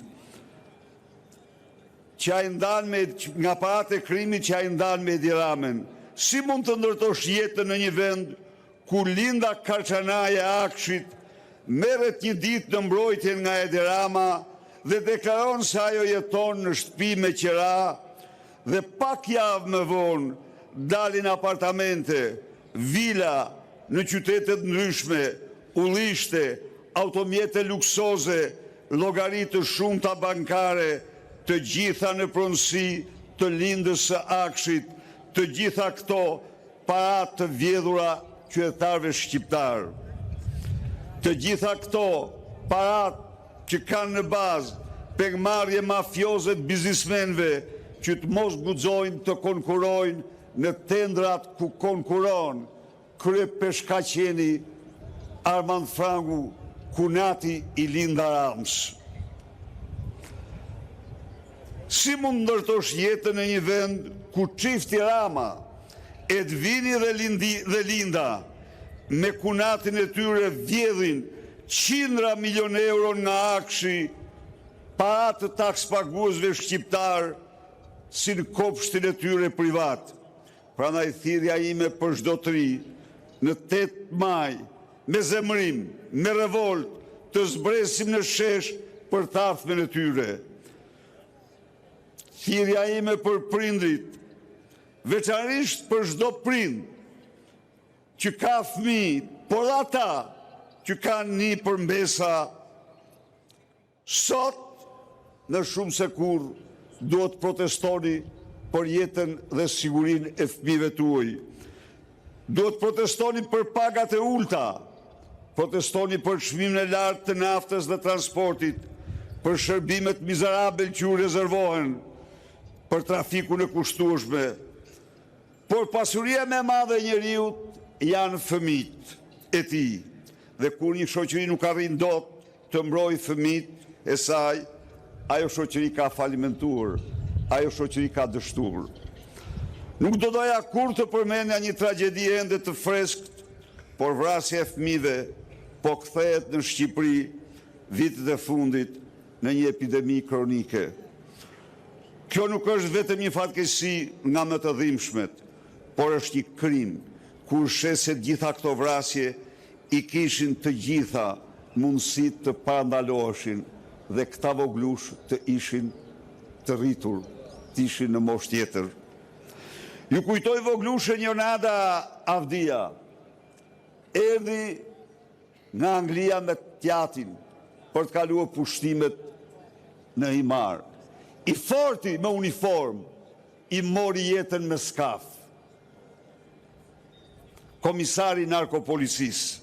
Nga parat e krimit që a i ndan me Edi Ramën. Si mund të ndërtosh jetën në një vend ku Linda Karçanaje Akshit merret një ditë në mbrojtje nga Edi Rama dhe deklaron se ajo jeton në shtëpi me qira dhe pak javë më vonë dalin apartamente, vila në qytetet ndryshme, ullishte, automjete luksoze, llogaritë shumta bankare, të gjitha në pronësi të Lindës së Akshit, të gjitha këto parat të vjedhura qytetarëve shqiptar. Të gjitha këto parat që kanë në bazë pengmarrje mafioze të biznismenve që të mos guxojnë të konkurojnë në tendrat ku konkuron krye peshkaqeni Armand Frangu, kunati i Linda Rams. Si mund ndërtosh jetën në një vend ku çifti Rama, Edvini dhe Linda me kunatin e tyre vjedhin qindra milion euro nga Akshi, parat të takspaguesve shqiptar si në kopshtin e tyre privat. Prandaj thirrja ime për çdo të ri, në 8 maj, me zemrim, me revolt, të zbresim në shesh për të ardhmen e tyre. Thirrja ime për prindrit, veçanërisht për çdo prind që ka fëmijë, por ata që kanë një përmbesa, sot në shumë se kur duhet protestoni për jetën dhe sigurinë e fëmijëve tuaj. Duhet protestoni për pagat e ulta, protestoni për çmimin e lartë të naftës dhe transportit, për shërbimet mizerabel që u rezervohen, për trafikun e kushtueshme. Por pasuria më e madhe e njeriut janë fëmijët e tij. Dhe kur një shoqëri nuk arrin dot të mbrojë fëmijët e saj, ajo shoqëri ka falimentuar, ajo shoqëri ka dështuar. Nuk do doja kur të përmendja një tragjedi ende të freskët, por vrasja e fëmijëve po kthehet në Shqipëri vitet e fundit në një epidemi kronike. Kjo nuk është vetëm një fatkeqësi nga më të dhimbshmet, por është një krim, kur shes se gjitha këto vrasje i kishin të gjitha mundësit të parandaloheshin dhe këta voglush të ishin të rritur, të ishin në moshë tjetër. Ju kujtoj voglushën Jonada Avdia, erdhi nga Anglia me tjatin për të kaluar pushtimet në Himar. I forti me uniform i mori jetën me skaf. Komisari narkopolicisë.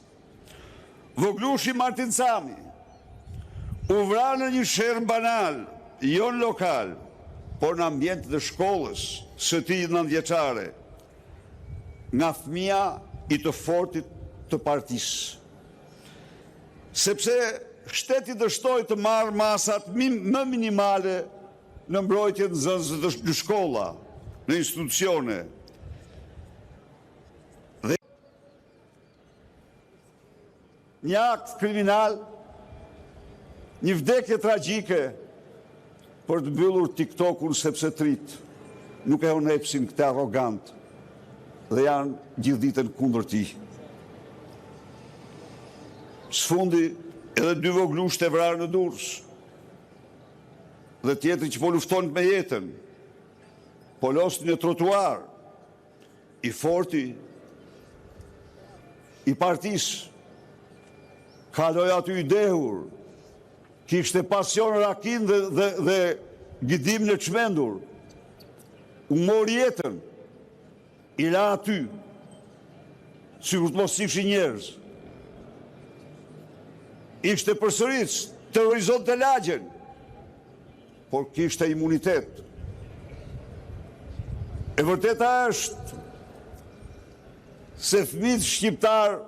Voglushi Martin Cami u vra në një sherm banal, jo në lokal, por në ambient të shkollës së tij 9-vjeçare, nga fëmia i të fortit të partisë. Sepse shteti dështoi të marrë masat më minimale në mbrojtjen e nxënësve të shkolla, në institucione. Dhe një akt kriminal Një vdekje tragjike për të mbyllur TikTokun sepse trit nuk e onepsin këte arrogant dhe janë gjithë ditën kundër ti. Sfundi edhe 2 voglusht e vrarë në Durrës dhe tjetri që po lufton me jetën, po losë në trotuar, i forti, i partisë, kaloj aty i dehur, kishte pasion rakin dhe gidim në çmendur, u mori jetën, i la aty, sikur të mos ishin njerëz. Ishte përsëritës, terrorizon të lagjen, por kishte imunitet. E vërteta është se fëmijët shqiptar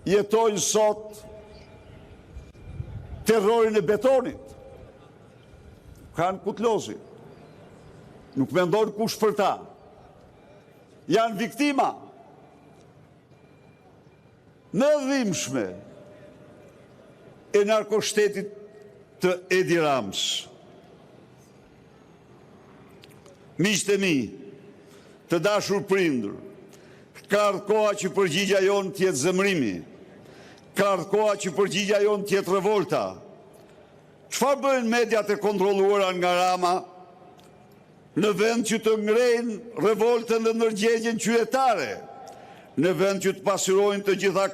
jetojnë sot terrorin e betonit. Kanë kutlozi. Nuk mendon kush për ta. Janë viktima në dhimbshme e narkoshtetit të Edi Ramës. Miqtë e mi, të dashur prindër, ka ardhur koha që përgjigja jonë të jetë zemrimi, ka ardhur koha që përgjigja jonë të jetë revolta. Çfarë bëjnë mediat e kontrolluara nga Rama në vend që të ngrejnë revoltën dhe ndërgjegjen qytetare, në vend që të pasyrojnë të gjitha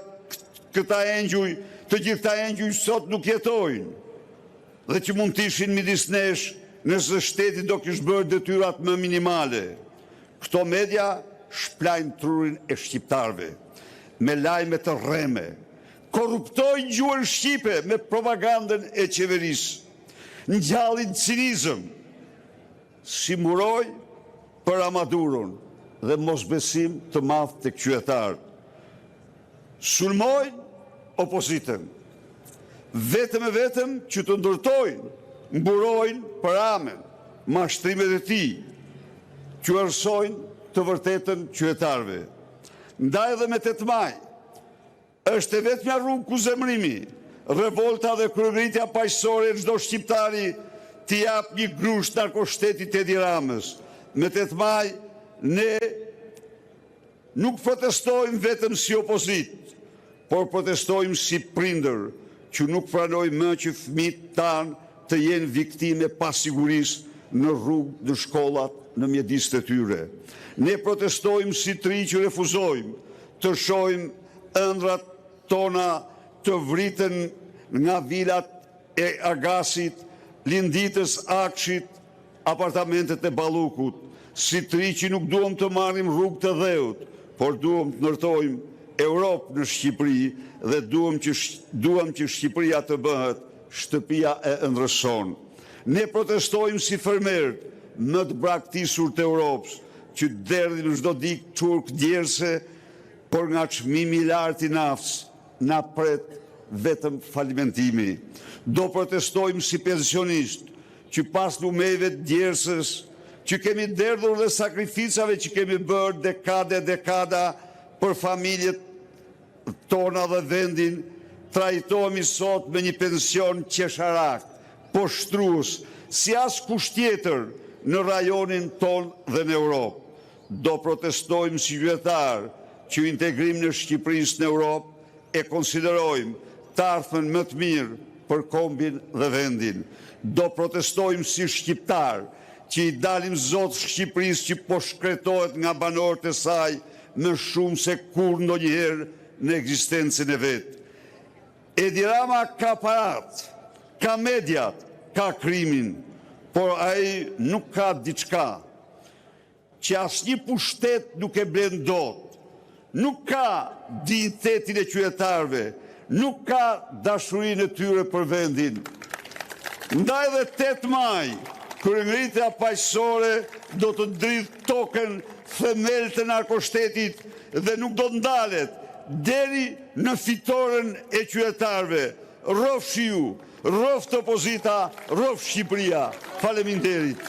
këta engjuj, të gjitha engjuj sot nuk jetojnë, dhe që mund të ishin midis nesh nëse shteti do kishte bërë detyrat më minimale. Këto media shplajnë trurin e shqiptarve me lajme të rreme, korruptojnë gjuhën shqipe me propagandën e qeverisë, ngjallin cinizëm, simuroj për Amadurën dhe mosbesim të madh tek qytetarët. Sulmojnë opozitën, vetëm e vetëm që të ndërtojnë, mburojnë për Ramën, mashtrimet e tij, që arsojnë të vërtetën qytetarëve. Ndaj edhe me 8 maj, është e vetmja rrugë ku zemrimi, revolta dhe kryerritja paqësore e çdo shqiptari t'i jap një grusht narkoshtetit Edi Ramës. Me 8 maj, ne nuk protestojmë vetëm si opozit, por protestojmë si prindër, që nuk pranojmë më që fëmijët tanë të jenë viktime pasigurisë në rrugë, në shkollat, në mjedis të tyre. Ne protestojmë si tri që refuzojmë të shohim ëndrat tona të vriten nga vilat e Agasit, Linditës, Akshit, apartamentet e Ballukut, si tri që nuk duam të marrim rrugë të dheut, por duam të ndërtojmë Europë në Shqipëri dhe duam që Shqipëria të bëhet shtëpia e ëndrrëson. Ne protestojmë si fermerët më të braktisur të Europës, që derdhin në çdo ditë çurk djerse, por nga çmimi i lartë i naftës na pret vetëm falimentimi. Do protestojmë si pensionistë, që pas lumeve të djersës, që kemi derdhur dhe sakrificave që kemi bërë dekada për familjet tona dhe vendin, trajtohemi sot me një pension qesharak, poshtrues, si as kusht tjetër në rajonin ton dhe në Europë. Do protestojmë si qytetarë që integrim në Shqipërisë në Europë e konsiderojmë të ardhmen më të mirë për kombin dhe vendin. Do protestojmë si shqiptarë që i dalim zot Shqipërisë që po shkretohet nga banorët e saj më shumë se kur ndonjëherë në ekzistencën e vetë. Edi Rama ka parat, ka mediat, ka krimin, por ai nuk ka diçka që asnjë pushtet nuk e blen dot, nuk ka dignitetin e qytetarëve, nuk ka dashurinë e tyre për vendin. Ndaj dhe 8 maj, kryengritja paqësore do të ndridh tokën themel të narkoshtetit dhe nuk do ndalet deri në fitoren e qytetarëve. Rrofsh ju, rroft opozita, rroft Shqipëria. Faleminderit.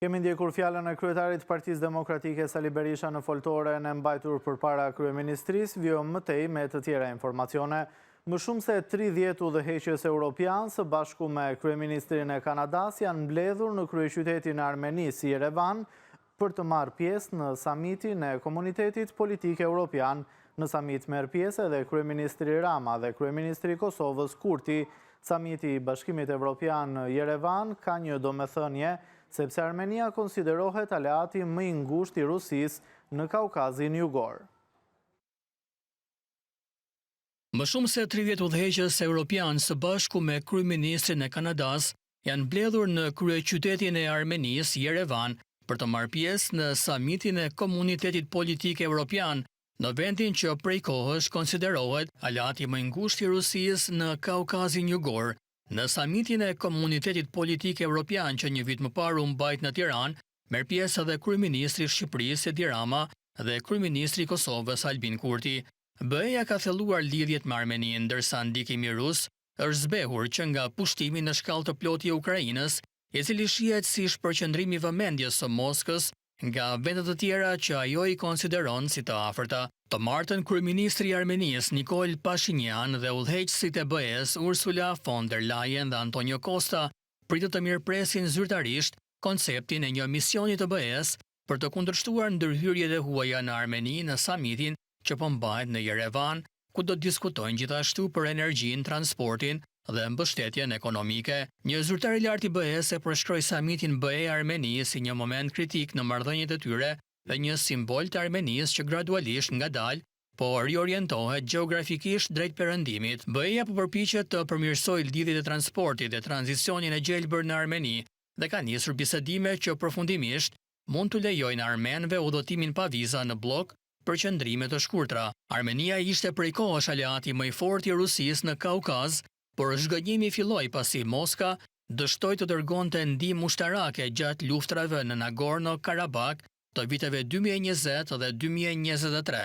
Kemi ndjekur fjalën e kryetarit Partisë Demokratike Sali Berisha në foltoren e mbajtur përpara kryeministrisë, vjo mëtej me të tjera informacione. Më shumë se 30 udhëheqës europian së bashku me kryeministrin e Kanadas janë mbledhur në kryeqytetin e Armenisë, Yerevan, për të marrë pjesë në samitin e Komunitetit Politik Europian. Në samit merr pjesë edhe kryeministri Rama dhe kryeministri i Kosovës Kurti. Samiti i Bashkimit Evropian në Yerevan ka një domethënie sepse Armenia konsiderohet aleati më i ngushtë i Rusisë në Kaukazin Jugor. Më shumë se 30 udhëheqës europian së bashku me kryeministrin e Kanadas janë mbledhur në kryeqytetin e Armenisë, Yerevan, për të marrë pjesë në samitin e Komunitetit Politik Evropian, në vendin që prej kohësh konsiderohet aleati më i ngushtë i Rusisë në Kaukazin Jugor. Në samitin e Komunitetit Politik Evropian që një vit më parë u mbajt në Tiranë, merr pjesë edhe kryeministri i Shqipërisë Edi Rama dhe kryeministri i Kosovës Albin Kurti. BE-ja ka thelluar lidhjet me Armeninë, ndërsa ndikimi rus është zbehur që nga pushtimi në shkallë të plotë i Ukrainës, i cili shihet si shpërqendrim i vëmendjes së Moskës nga vendet të tjera që ajo i konsideron si të afërta. Të martën kryeministri i Armenisë Nikol Pashinyan dhe udhëheqësit e BE-s Ursula von der Leyen dhe Antonio Costa pritet të mirëpresin zyrtarisht konceptin e një misioni të BE-s për të kundërshtuar ndërhyrjet e huaja në Armeni në samitin që po mbahet në Yerevan, ku do të diskutojnë gjithashtu për energjinë, transportin dhe mbështetjen ekonomike. Një zyrtar i lartë i BE-s e përshkroi samitin BE-Armeni si një moment kritik në marrëdhëniet e tyre dhe një simbol të Armenisë që gradualisht ngadalë po riorientohet gjeografikisht drejt perëndimit. BE-ja po përpiqet të përmirësojë lidhjet e transportit dhe tranzicionin e gjelbër në Armeni dhe ka nisur bisedime që përfundimisht mund të lejojnë armenëve udhëtimin pa viza në blok për qëndrime të shkurtra. Armenia ishte prej kohësh aleati më i fortë i Rusisë në Kaukaz, por zhgënjimi filloi pasi Moska dështoi të dërgonte ndihmë ushtarake gjatë luftrave në Nagorno-Karabakh të viteve 2020 dhe 2023.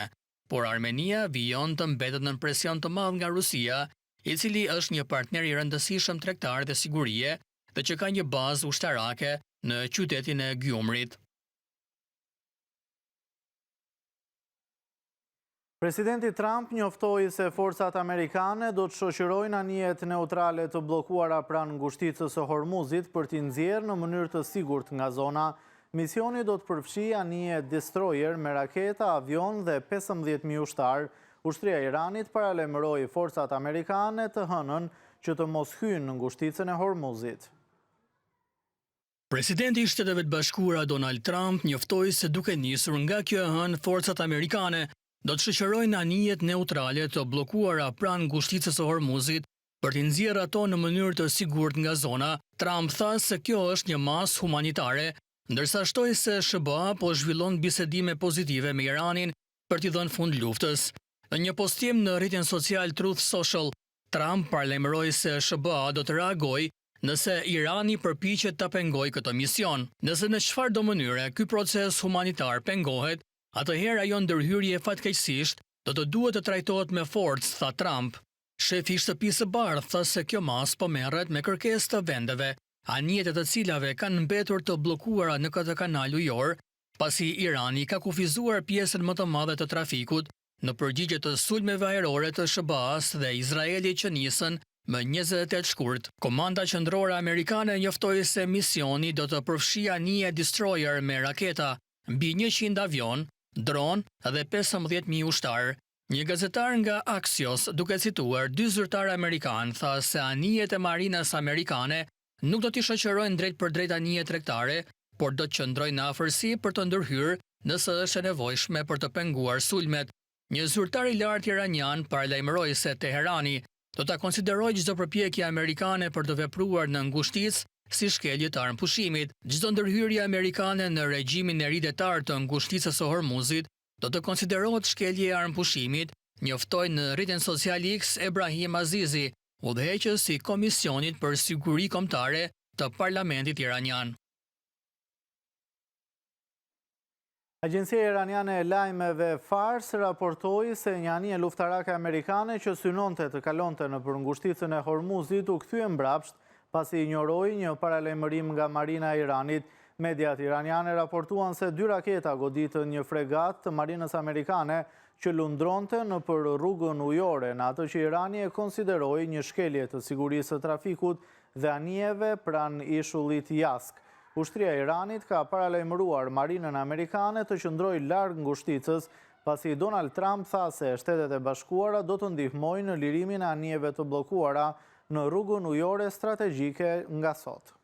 Por Armenia vijon të mbetet në presion të madh nga Rusia, i cili është një partner i rëndësishëm tregtar dhe sigurie dhe që ka një bazë ushtarake në qytetin e Gjumrit. Presidenti Trump njoftoi se forcat amerikane do të shoqërojnë anijet neutrale të bllokuara pranë ngushticës së Hormuzit për t'i nxjerrë në mënyrë të sigurt nga zona. Misioni do të përfshijë anije destroyer me raketa, avion dhe 15.000 ushtar. Ushtria e Iranit paralajmëroi forcat amerikane të hënën që të mos hyjnë në ngushticën e Hormuzit. Presidenti i Shteteve të Bashkuara Donald Trump njoftoi se duke nisur nga kjo e hënë forcat amerikane do të shoqërojnë anijet neutrale të bllokuara pranë ngushticës së Hormuzit për t'i nxjerrë ato në mënyrë të sigurt nga zona. Trump tha se kjo është një masë humanitare, ndërsa shtoi se SBA po zhvillon bisedime pozitive me Iranin për t'i dhënë fund luftës. Në një postim në rrjetin social Truth Social, Trump paralajmëroi se SBA do të reagojë nëse Irani përpiqet ta pengojë këtë mision. Nëse në çfarëdo mënyre ky proces humanitar pengohet, atëherë ajo ndërhyrje fatkeqësisht do të duhet të trajtohet me forcë, tha Trump. Shefi i Shtëpisë së Bardhë tha se kjo mas po merret me kërkesë të vendeve, anijet e të cilave kanë mbetur të bllokuara në këtë kanal ujor, pasi Irani ka kufizuar pjesën më të madhe të trafikut në përgjigje të sulmeve ajrore të SBA-s dhe Izraelit që nisën më 28 shkurt. Komanda qendrore amerikane njoftoi se misioni do të përfshijë anije destroyer me raketa, mbi 100 avion, dron dhe 15.000 ushtar. Një gazetar nga Axios, duke cituar dy zyrtarë amerikanë, tha se anijet e marinas amerikane nuk do t'i shoqërojnë drejt për drejt anije tregtare, por do të qëndrojnë në afërsi për të ndërhyrë nëse është e nevojshme për të penguar sulmet. Një zyrtar i lartë iranian paralajmëroi se Teherani do ta konsiderojë çdo përpjekje amerikane për të vepruar në ngushticë si shkelje të armëpushimit. Çdo ndërhyrje amerikane në regjimin e ridetar të ngushticës së Hormuzit do të konsiderohet shkelje e armëpushimit, njoftoi në rrjetin social X Ebrahim Azizi, udhëheqës i Komisionit për Siguri Kombëtare të Parlamentit iranian. Agjencia iraniane e lajmeve Fars raportoi se një anije luftarake amerikane që synonte të kalonte nëpër ngushticën e Hormuzit u kthye mbrapsht pasi injoroi një paralajmërim nga Marina e Iranit. Mediat iraniane raportuan se 2 raketa goditën një fregat të marinës amerikane që lundronte në për rrugën ujore, në atë që Irani e konsideroi një shkelje të sigurisë së trafikut dhe anijeve pran ishullit Jask. Ushtria e Iranit ka paralajmëruar marinën amerikane të qëndrojë larg ngushticës, pasi Donald Trump tha se Shtetet e Bashkuara do të ndihmojnë në lirimin e anijeve të bllokuara në rrugën ujore strategjike nga sot.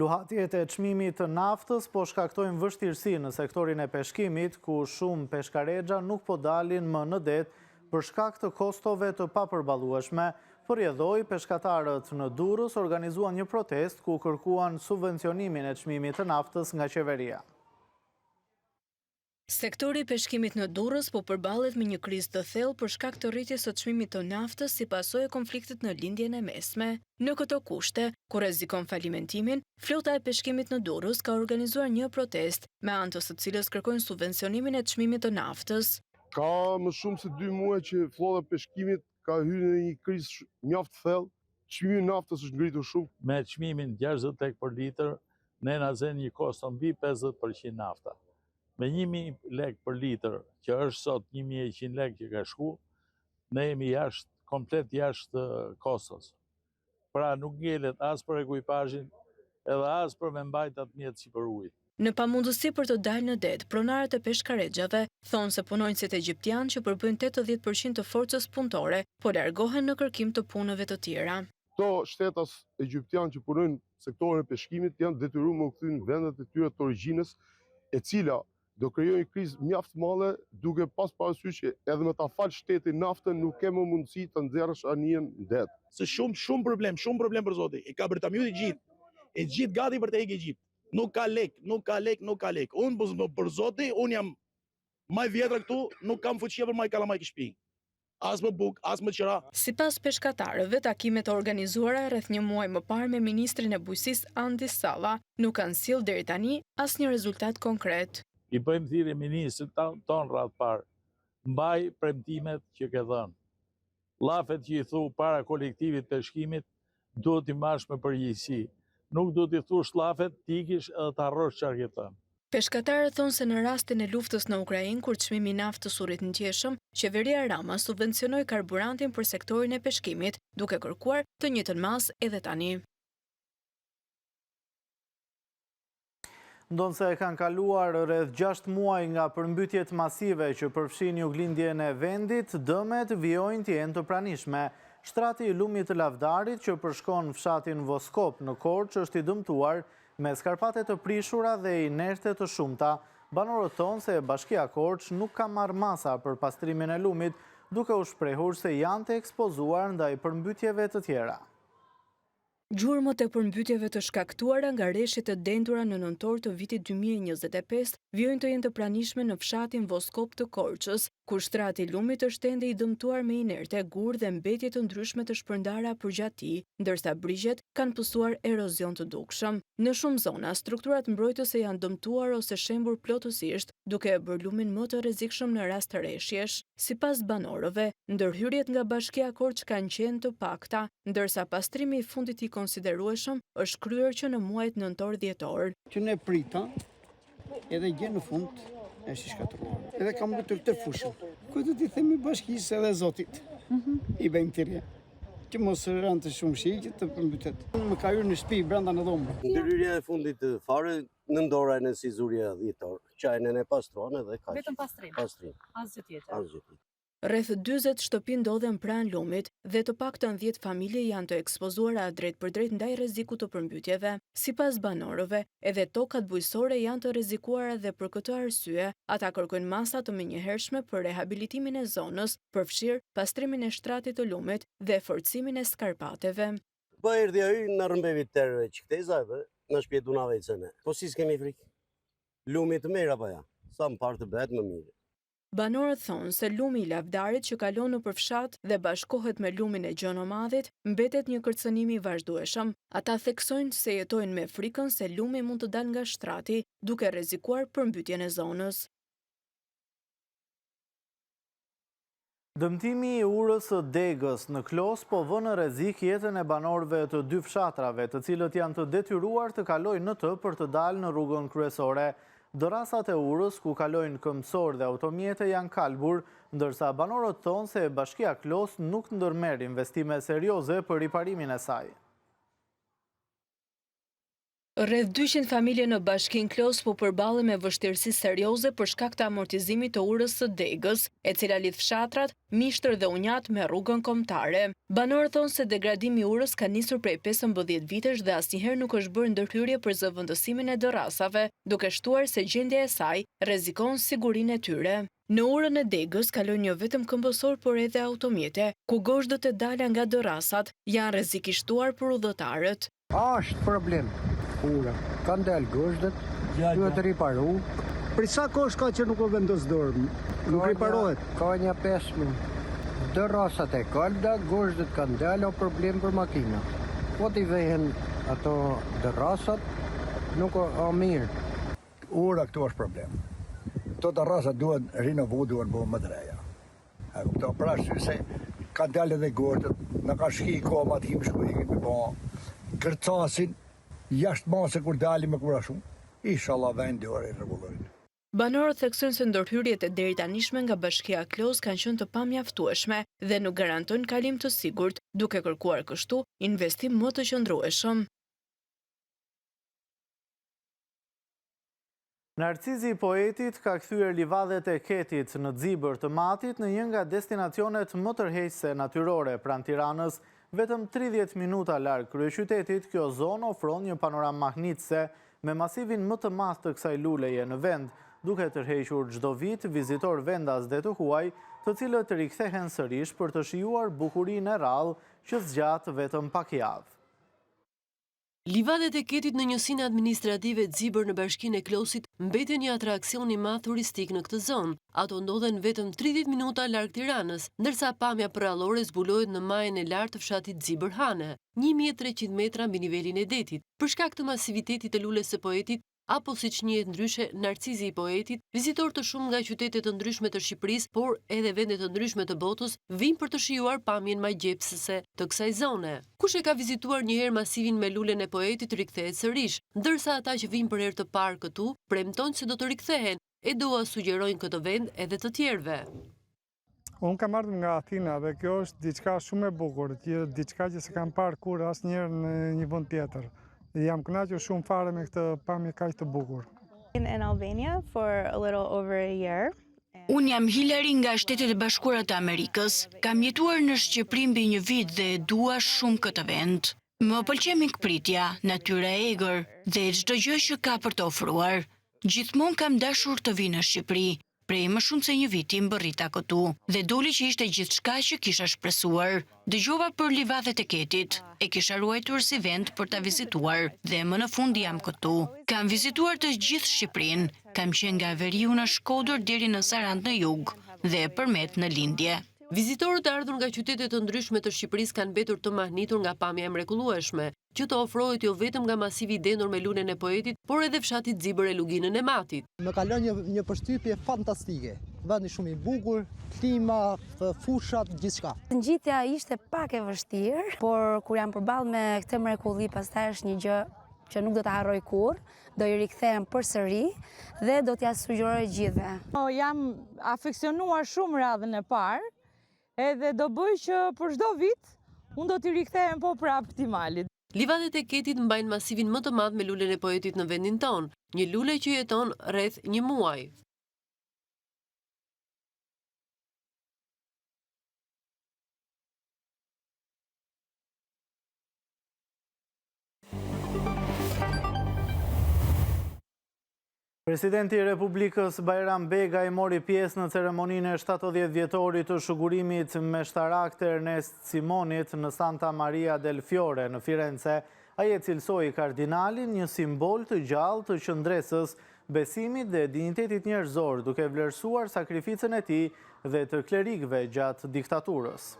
Luhatjet e çmimit të naftës po shkaktojnë vështirësi në sektorin e peshkimit, ku shumë peshkarexha nuk po dalin më në det për shkak të kostove të papërballueshme. Përjedhoi peshkatarët në Durrës organizuan një protest ku kërkuan subvencionimin e çmimit të naftës nga qeveria. Sektori i peshkimit në Durrës po përballet me një krizë të thellë për shkak të rritjes së çmimit të naftës si pasojë e konfliktit në lindjen e mesme. Në këto kushte, ku rrezikon falimentimin, flota e peshkimit në Durrës ka organizuar një protest, me anë të së cilës kërkojnë subvencionimin e çmimit të naftës. Ka më shumë se 2 muaj që flota e peshkimit ka hyrë në një krizë mjaft thellë. Çmimi i naftës është ngritur shumë. Me çmimin 60 tek për litër, ne na zen një kosto mbi 50% nafta. Me 1000 lek për litër, që është sot 1100 lek që ka shku, ne jemi komplet jashtë kostos. Pra nuk ngjelet as për ekuipazhin, edhe as për me mbajt atë mjetë si për ujë. Në pamundësi për të dalë në det, pronarët e peshkarexhave thonë se punonjësit egjiptian që përbëjnë 80% të forcës punëtore, po largohen në kërkim të punëve të tjera. Këto shtetas egjiptian që punojnë sektorin e peshkimit janë detyruar me u kthy në vendet e tyre të origjinës, e cila do krijojë një krizë mjaft madhe, duke pas parasysh që edhe me ta fal shtetin naftën nuk ke më mundësi të nxjerrësh anijen në det. Se shumë problem për zotin. E ka bërtamju e gjithë gati për të ikë Egjipt. Nuk ka lek. Unë për zoti, unë jam maj vjetra këtu, nuk kam fuqia për maj kalamaj këshpi. As më buk, as më qëra. Sipas peshkatarëve, takimet e organizuara rreth një muaj më parë me ministrin e bujqësisë Andi Salla nuk kanë sjellë deri tani asnjë rezultat konkret. I bëjmë thirrje ministrit ton radh parë, mbaj premtimet që ke dhënë. Llafet që i thu para kolektivit peshkimit duhet i marrësh me përgjegjësi. Nuk duhet i thush llafet, tikish edhe të harrosh çfarë ke thënë. Peshkatarët thonë se në rastin e luftës në Ukrainë, kur çmimi i naftës u rrit në qeshëm, qeveria Rama subvencionoi karburantin për sektorin e peshkimit, duke kërkuar të njëjtën masë edhe tani. Ndonë se kanë kaluar rreth 6 muaj nga përmbytjet masive që përfshin juglindjen e vendit, dëmet vijojnë të jenë të pranishme. Shtrati i lumit të Lavdarit që përshkon fshatin Voskop në Korçë është i dëmtuar me skarpate të prishura dhe inerte të shumta. Banorët thonë se Bashkia Korçë nuk ka marrë masa për pastrimin e lumit, duke u shprehur se janë të ekspozuar ndaj përmbytjeve të tjera. Gjurmët e përmbytjeve të shkaktuara nga rreshtet të dendura në nëntor të vitit 2025 vijojnë të jenë të pranishme në fshatin Voskop të Korçës, kur shtrati i lumit është ende i dëmtuar me inerte, gur dhe mbetje të ndryshme të shpërndara përgjatë tij, ndërsa brigjet kanë pësuar erozion të dukshëm. Në shumë zona, strukturat mbrojtëse janë dëmtuar ose shembur plotësisht, duke e bërë lumin më të rrezikshëm në rast të rreshjesh. Sipas banorëve, ndërhyrjet nga Bashkia Korçë kanë qenë të pakta, ndërsa pastrimi i fundit i konsiderueshëm është kryer që në muajt nëntor dhjetor. Që ne prita, edhe gjë në fund është i shkatruar. Edhe kam mbetur të fushën. Ku do t'i themi bashkisë edhe Zotit. I bëjmë thirrje. Që mos rënë të shumë shi që të përmbytet. Më ka hyrë në shtëpi brenda në dhomë. Ndërhyrja e fundit të fare nëndora në si zurja dhjetor. Qajnë e pastruan edhe kaq. Vetëm pastrim. Asgjë tjetër. Asgjë tjetër. Rreth 40 shtëpi ndodhen pranë lumit dhe të paktën 10 familje janë të ekspozuara drejt për drejt ndaj rrezikut të përmbytjeve. Sipas banorëve, edhe tokat bujqësore janë të rrezikuara dhe për këtë arsye, ata kërkojnë masa të menjëhershme për rehabilitimin e zonës, përfshirë pastrimin e shtratit të lumit dhe forcimin e skarpateve. Po erdhi ai në rrëmbevit tërë çiktezave, në shpjetu na vecene. Po si s'kemi frikë? Lumi të mirë apo ja? Sa më parë të bëhet më mirë. Banorët thonë se lumi i Lavdarit që kalon nëpër fshat dhe bashkohet me lumin e Gjonomadhit mbetet një kërcënim i vazhdueshëm. Ata theksojnë se jetojnë me frikën se lumi mund të dalë nga shtrati, duke rrezikuar përmbytjen e zonës. Dëmtimi i urës së Degës në Klos po vë në rrezik jetën e banorëve të dy fshatrave, të cilët janë të detyruar të kalojnë në të për të dalë në rrugën kryesore. Dorasat e urës ku kalojnë këmbësorë dhe automjete janë kalbur, ndërsa banorët thonë se Bashkia Klos nuk ndërmerr investime serioze për riparimin e saj. Rreth 200 familje në Bashkinë Klos po përballen me vështirësi serioze për shkak të amortizimit të urës së Degës, e cila lidh fshatrat, Mishtër dhe Unjat me rrugën kombëtare. Banorët thonë se degradimi i urës ka nisur prej 15 vitesh dhe asnjëherë nuk është bërë ndërhyrje për zëvendësimin e dorasave, duke shtuar se gjendja e saj rrezikon sigurinë e tyre. Në urën e Degës kalojnë jo vetëm këmbësorë, por edhe automjete, ku gozhdët e dala nga dorasat janë rrezikishtuar për udhëtarët. Është problem. Ura, kanë dalë gozhdët, duhet të riparu. Për sa kohë ka që nuk o vendos dorë? Nuk riparohet? Ka një 5 minutë. Dorasat e kalda, gozhdët kanë dalë, o problem për makina. Po t'i vehen ato dorasat, nuk o mirë. Ura, këtu është problem. Këto dorasat duhet rinovu, duhet bëhu më të reja. Këto pra se kanë dalë edhe gozhdët, në ka shki koma t'him shkujnë, me po kërcasin, jashtë mase kur dalim me kura shumë, inshallah vendi orë i rregullojnë. Banorët theksojnë se ndërhyrjet e deri tanishme nga Bashkia Klos kanë qenë të pamjaftueshme dhe nuk garantojnë kalim të sigurt, duke kërkuar kështu investim më të qëndrueshëm. Narcizi i poetit ka kthyer livadhet e Ketit në Zibër të Matit në një nga destinacionet më tërheqëse natyrore pranë Tiranës. Vetëm 30 minuta larg kryeqytetit, kjo zonë ofron një panoramë mahnitëse me masivin më të madh të kësaj luleje në vend, duke tërhequr çdo vit vizitor vendas dhe të huaj, të cilët rikthehen sërish për të shijuar bukurinë e rrallë që zgjat vetëm pak javë. Livadhet e Ketit në njësinë administrative Zibër në Bashkinë e Klosit mbeten një atraksion i madh turistik në këtë zonë. Ato ndodhen vetëm 30 minuta larg Tiranës, ndërsa pamja përrallore zbulohet në majën e lartë të fshatit Zibër Hane, 1300 metra mbi nivelin e detit. Për shkak të masivitetit të lules së poetit, apo siç njihet ndryshe Narcizi i poetit, vizitorë të shumë nga qytetet të ndryshme të Shqipërisë, por edhe vende të ndryshme të botës, vinë për të shijuar pamjen magjepsëse të kësaj zone. Kush e ka vizituar një herë masivin me lulen e poetit rikthehet sërish, ndërsa ata që vinë për herë të parë këtu premtojnë se do të rikthehen, e dua sugjerojnë këtë vend edhe të tjerëve. Unë kam ardhur nga Athina dhe kjo është diçka shumë e bukur, diçka që s'kam parë kur asnjëherë në një vend tjetër. Jam kënaqur shumë fare me këtë pamje kaq të bukur. In Albania for a little over a year. Unë jam Hillary nga Shtetet e Bashkuara të Amerikës. Kam jetuar në Shqipëri mbi një vit dhe dua shumë këtë vend. Më pëlqen mikpritja, natyra e egër dhe çdo gjë që ka për të ofruar. Gjithmonë kam dashur të vi në Shqipëri. Prej më shumë se një viti mbërrita këtu dhe doli që ishte gjithçka që kisha shpresuar. Dëgjova për livadhet e Ketit, e kisha ruajtur si vend për ta vizituar dhe më në fund jam këtu. Kam vizituar të gjithë Shqipërinë, kam qenë nga veriu në Shkodër deri në Sarand në jug dhe përmet në lindje. Vizitorët e ardhur nga qytetet të ndryshme të Shqipërisë kanë mbetur të mahnitur nga pamja e mrekullueshme, që të ofrohet jo vetëm nga masivi i dendur me lulen e poetit, por edhe fshatit Zibër e luginën e Matit. Më ka lënë një përshtypje fantastike. Vendi shumë i bukur, klima, fushat, gjithçka. Ngjitja ishte pak e vështirë, por kur jam përballë me këtë mrekulli, pastaj është një gjë që nuk do ta harroj kurrë, do i rikthehem përsëri dhe do t'ia sugjeroj gjithëve. Jam afeksionuar shumë radhën e parë, edhe do bëj që për çdo vit unë do t'i rikthehem po prapë këtij malit. Livadhet e Ketit mbajnë masivin më të madh me lulen e poetit në vendin tonë, një lule që jeton rreth një muaj. Presidenti i Republikës Bajram Begaj mori pjesë në ceremoninë e 70 vjetorit të shugurimit meshtarak të Ernest Simonit në Santa Maria del Fiore në Firenze. Ai e cilsoi kardinalin një simbol të gjallë të qëndresës, besimit dhe dinjitetit njerëzor, duke vlerësuar sakrificën e tij dhe të klerikëve gjatë diktaturës.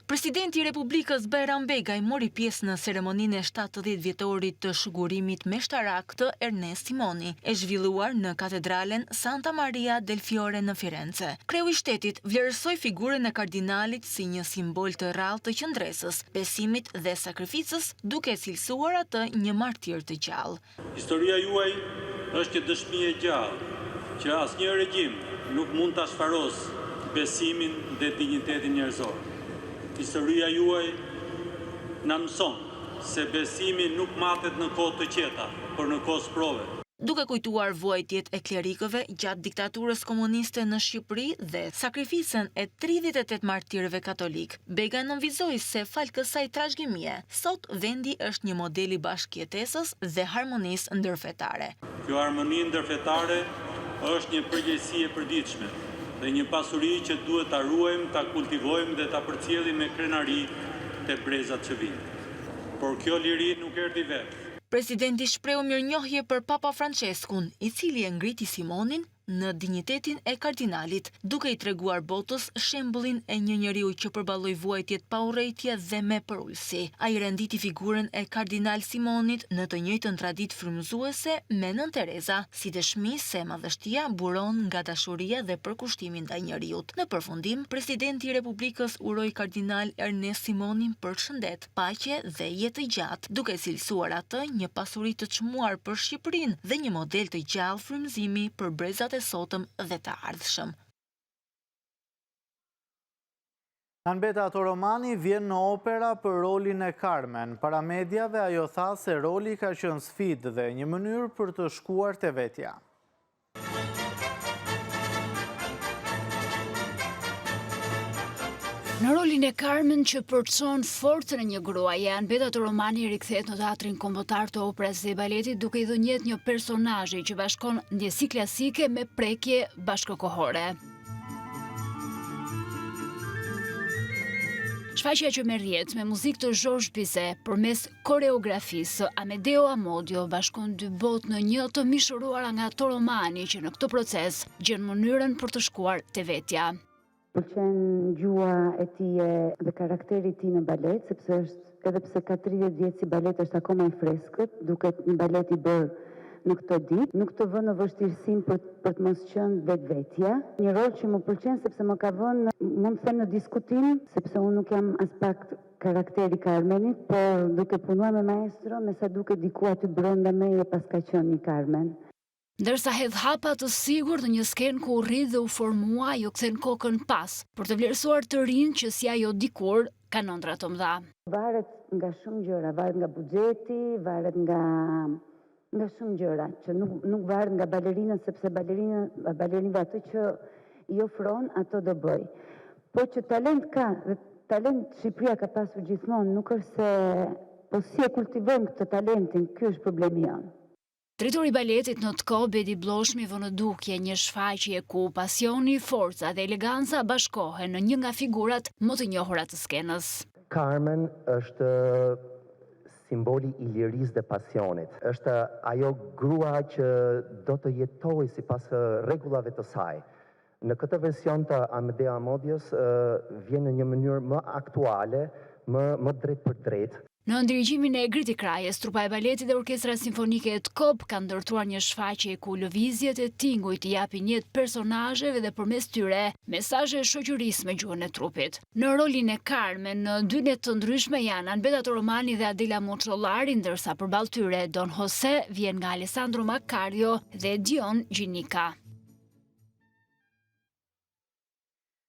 Presidenti i Republikës Bajram Begaj mori pjesë në ceremoninë e 70 vjetorit të shëgurimit meshtarak të Ernest Simoni, e zhvilluar në katedralen Santa Maria del Fiore në Firenze. Kreu i shtetit vlerësoi figurën e kardinalit si një simbol të rrallë të qëndresës, besimit dhe sakrificës, duke cilësuar atë një martir të gjallë. Historia juaj është një dëshmi e gjallë që asnjë regjim nuk mund ta shfarosë besimin dhe dinjitetin njerëzor. Historia juaj na mëson se besimi nuk matet në kohë të qeta, por në kohë sprove. Duke kujtuar vuajtjet e klerikëve gjatë diktaturës komuniste në Shqipëri dhe sakrificën e 38 martirëve katolik, Begaj nënvizoi se fal kësaj trashëgimie, sot vendi është një model i bashkëjetesës dhe harmonisë ndërfetare. Kjo harmoni ndërfetare është një përgjegjësi e përditshme dhe një pasuri që duhet ta ruajmë, ta kultivojmë dhe ta përcjellim me krenari te brezat që vijnë. Por kjo liri nuk erdhi vetë. Presidenti shprehu mirënjohje për Papa Franceskun, i cili e ngriti Simonin në dinjitetin e kardinalit, duke i treguar botës shembullin e një njeriu që përballoi vuajtjet pa urrejtje dhe me përullsi. Ai renditi figurën e kardinal Simonit në të njëjtën traditë frymëzuese me Nën Tereza, si dëshmi se madhështia buron nga dashuria dhe përkushtimi ndaj njeriut. Në përfundim, presidenti i Republikës uroi kardinal Ernest Simonin për shëndet, paqe dhe jetë gjatë, duke cilësuar atë një pasuri të çmuar për Shqipërinë dhe një model të gjallë frymëzimi për brezat e sotëm dhe të ardhshëm. Anbeta Toromani vjen në opera për rolin e Carmen. Para mediave ajo tha se roli ka qenë sfidë dhe një mënyrë për të shkuar te vetja. Në rolin e Carmen që përçon forcën e një gruaje, Anbeta Toromani rikthehet në teatrin kombëtar të operës dhe baletit duke i dhënë jetë një personazhi që bashkon ndjesi klasike me prekje bashkëkohore. Shfaqja që merr jetë me muzikë të Georges Bizet përmes koreografisë Amedeo Amodio bashkon dy botë në një të mishëruara nga Toromani që në këtë proces gjen mënyrën për të shkuar te vetja. Pëlqen gjua e tij dhe karakteri i tij në balet, sepse është edhe pse ka 30 vjet si balet është akoma i freskët, duket një balet i bërë në këtë ditë, nuk të vënë në vështirësinë për të mos qenë vetvetja. Një rol që më pëlqen sepse më ka vënë, mund të them, në diskutim, sepse unë nuk jam as pak karakteri Carmenit, por duke punuar me maestro, me sa duket diku aty brenda meje pas ka qenë një Carmen. Ndërsa hedh hapa të sigurt në një skenë ku u rrit dhe u formua, jo kthen kokën pas, për të vlerësuar të rinë që si ajo dikur ka nëndra të mëdha. Varet nga shumë gjëra, varet nga buxheti, varet nga shumë gjëra, që nuk varet nga balerinët, sepse balerinëve atë që i ofron, ato do bëj. Po që talent ka, dhe talent Shqipëria ka pasur gjithmonë, nuk është se po si e kultivojmë këtë talentin, ky është problemi jonë. Drejtori i baletit në të kohë Bedi Bloshmi vë në dukje një shfaqje ku pasioni, forca dhe eleganca bashkohen në një nga figurat më të njohura të skenës. Carmen është simboli i lirisë dhe pasionit. Është ajo grua që do të jetojë sipas rregullave të saj. Në këtë version të Amedeo Amodios vjen në një mënyrë më aktuale, më drejt për drejt. Në ndirigimin e Griti Krajes, trupa e baletit dhe orkestra simfonike e Tkop kanë ndërtuar një shfaqje ku lëvizjet e tingujt i japin jetë personazheve dhe përmes tyre mesazhe shoqërisë me gjuhën e trupit. Në rolin e Carmen, në dy net të ndryshme janë Anbeta Toromani dhe Adela Moçollari, ndërsa përballë tyre Don Jose vjen nga Alessandro Maccario dhe Dion Gjinika.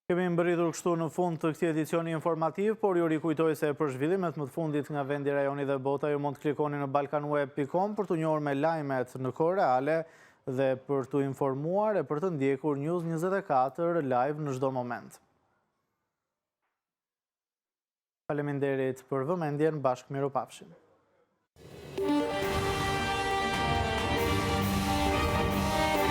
Kemi mbërritur kështu në fund të këtij edicioni informativ, por ju rikujtoj se për zhvillimet më të fundit nga vendi, rajoni dhe bota, ju mund të klikoni në balkanweb.com për të njohur me lajmet në kohë reale dhe për të informuar e për të ndjekur News 24 live në çdo moment. Faleminderit për vëmendjen, bashkë miropafshim.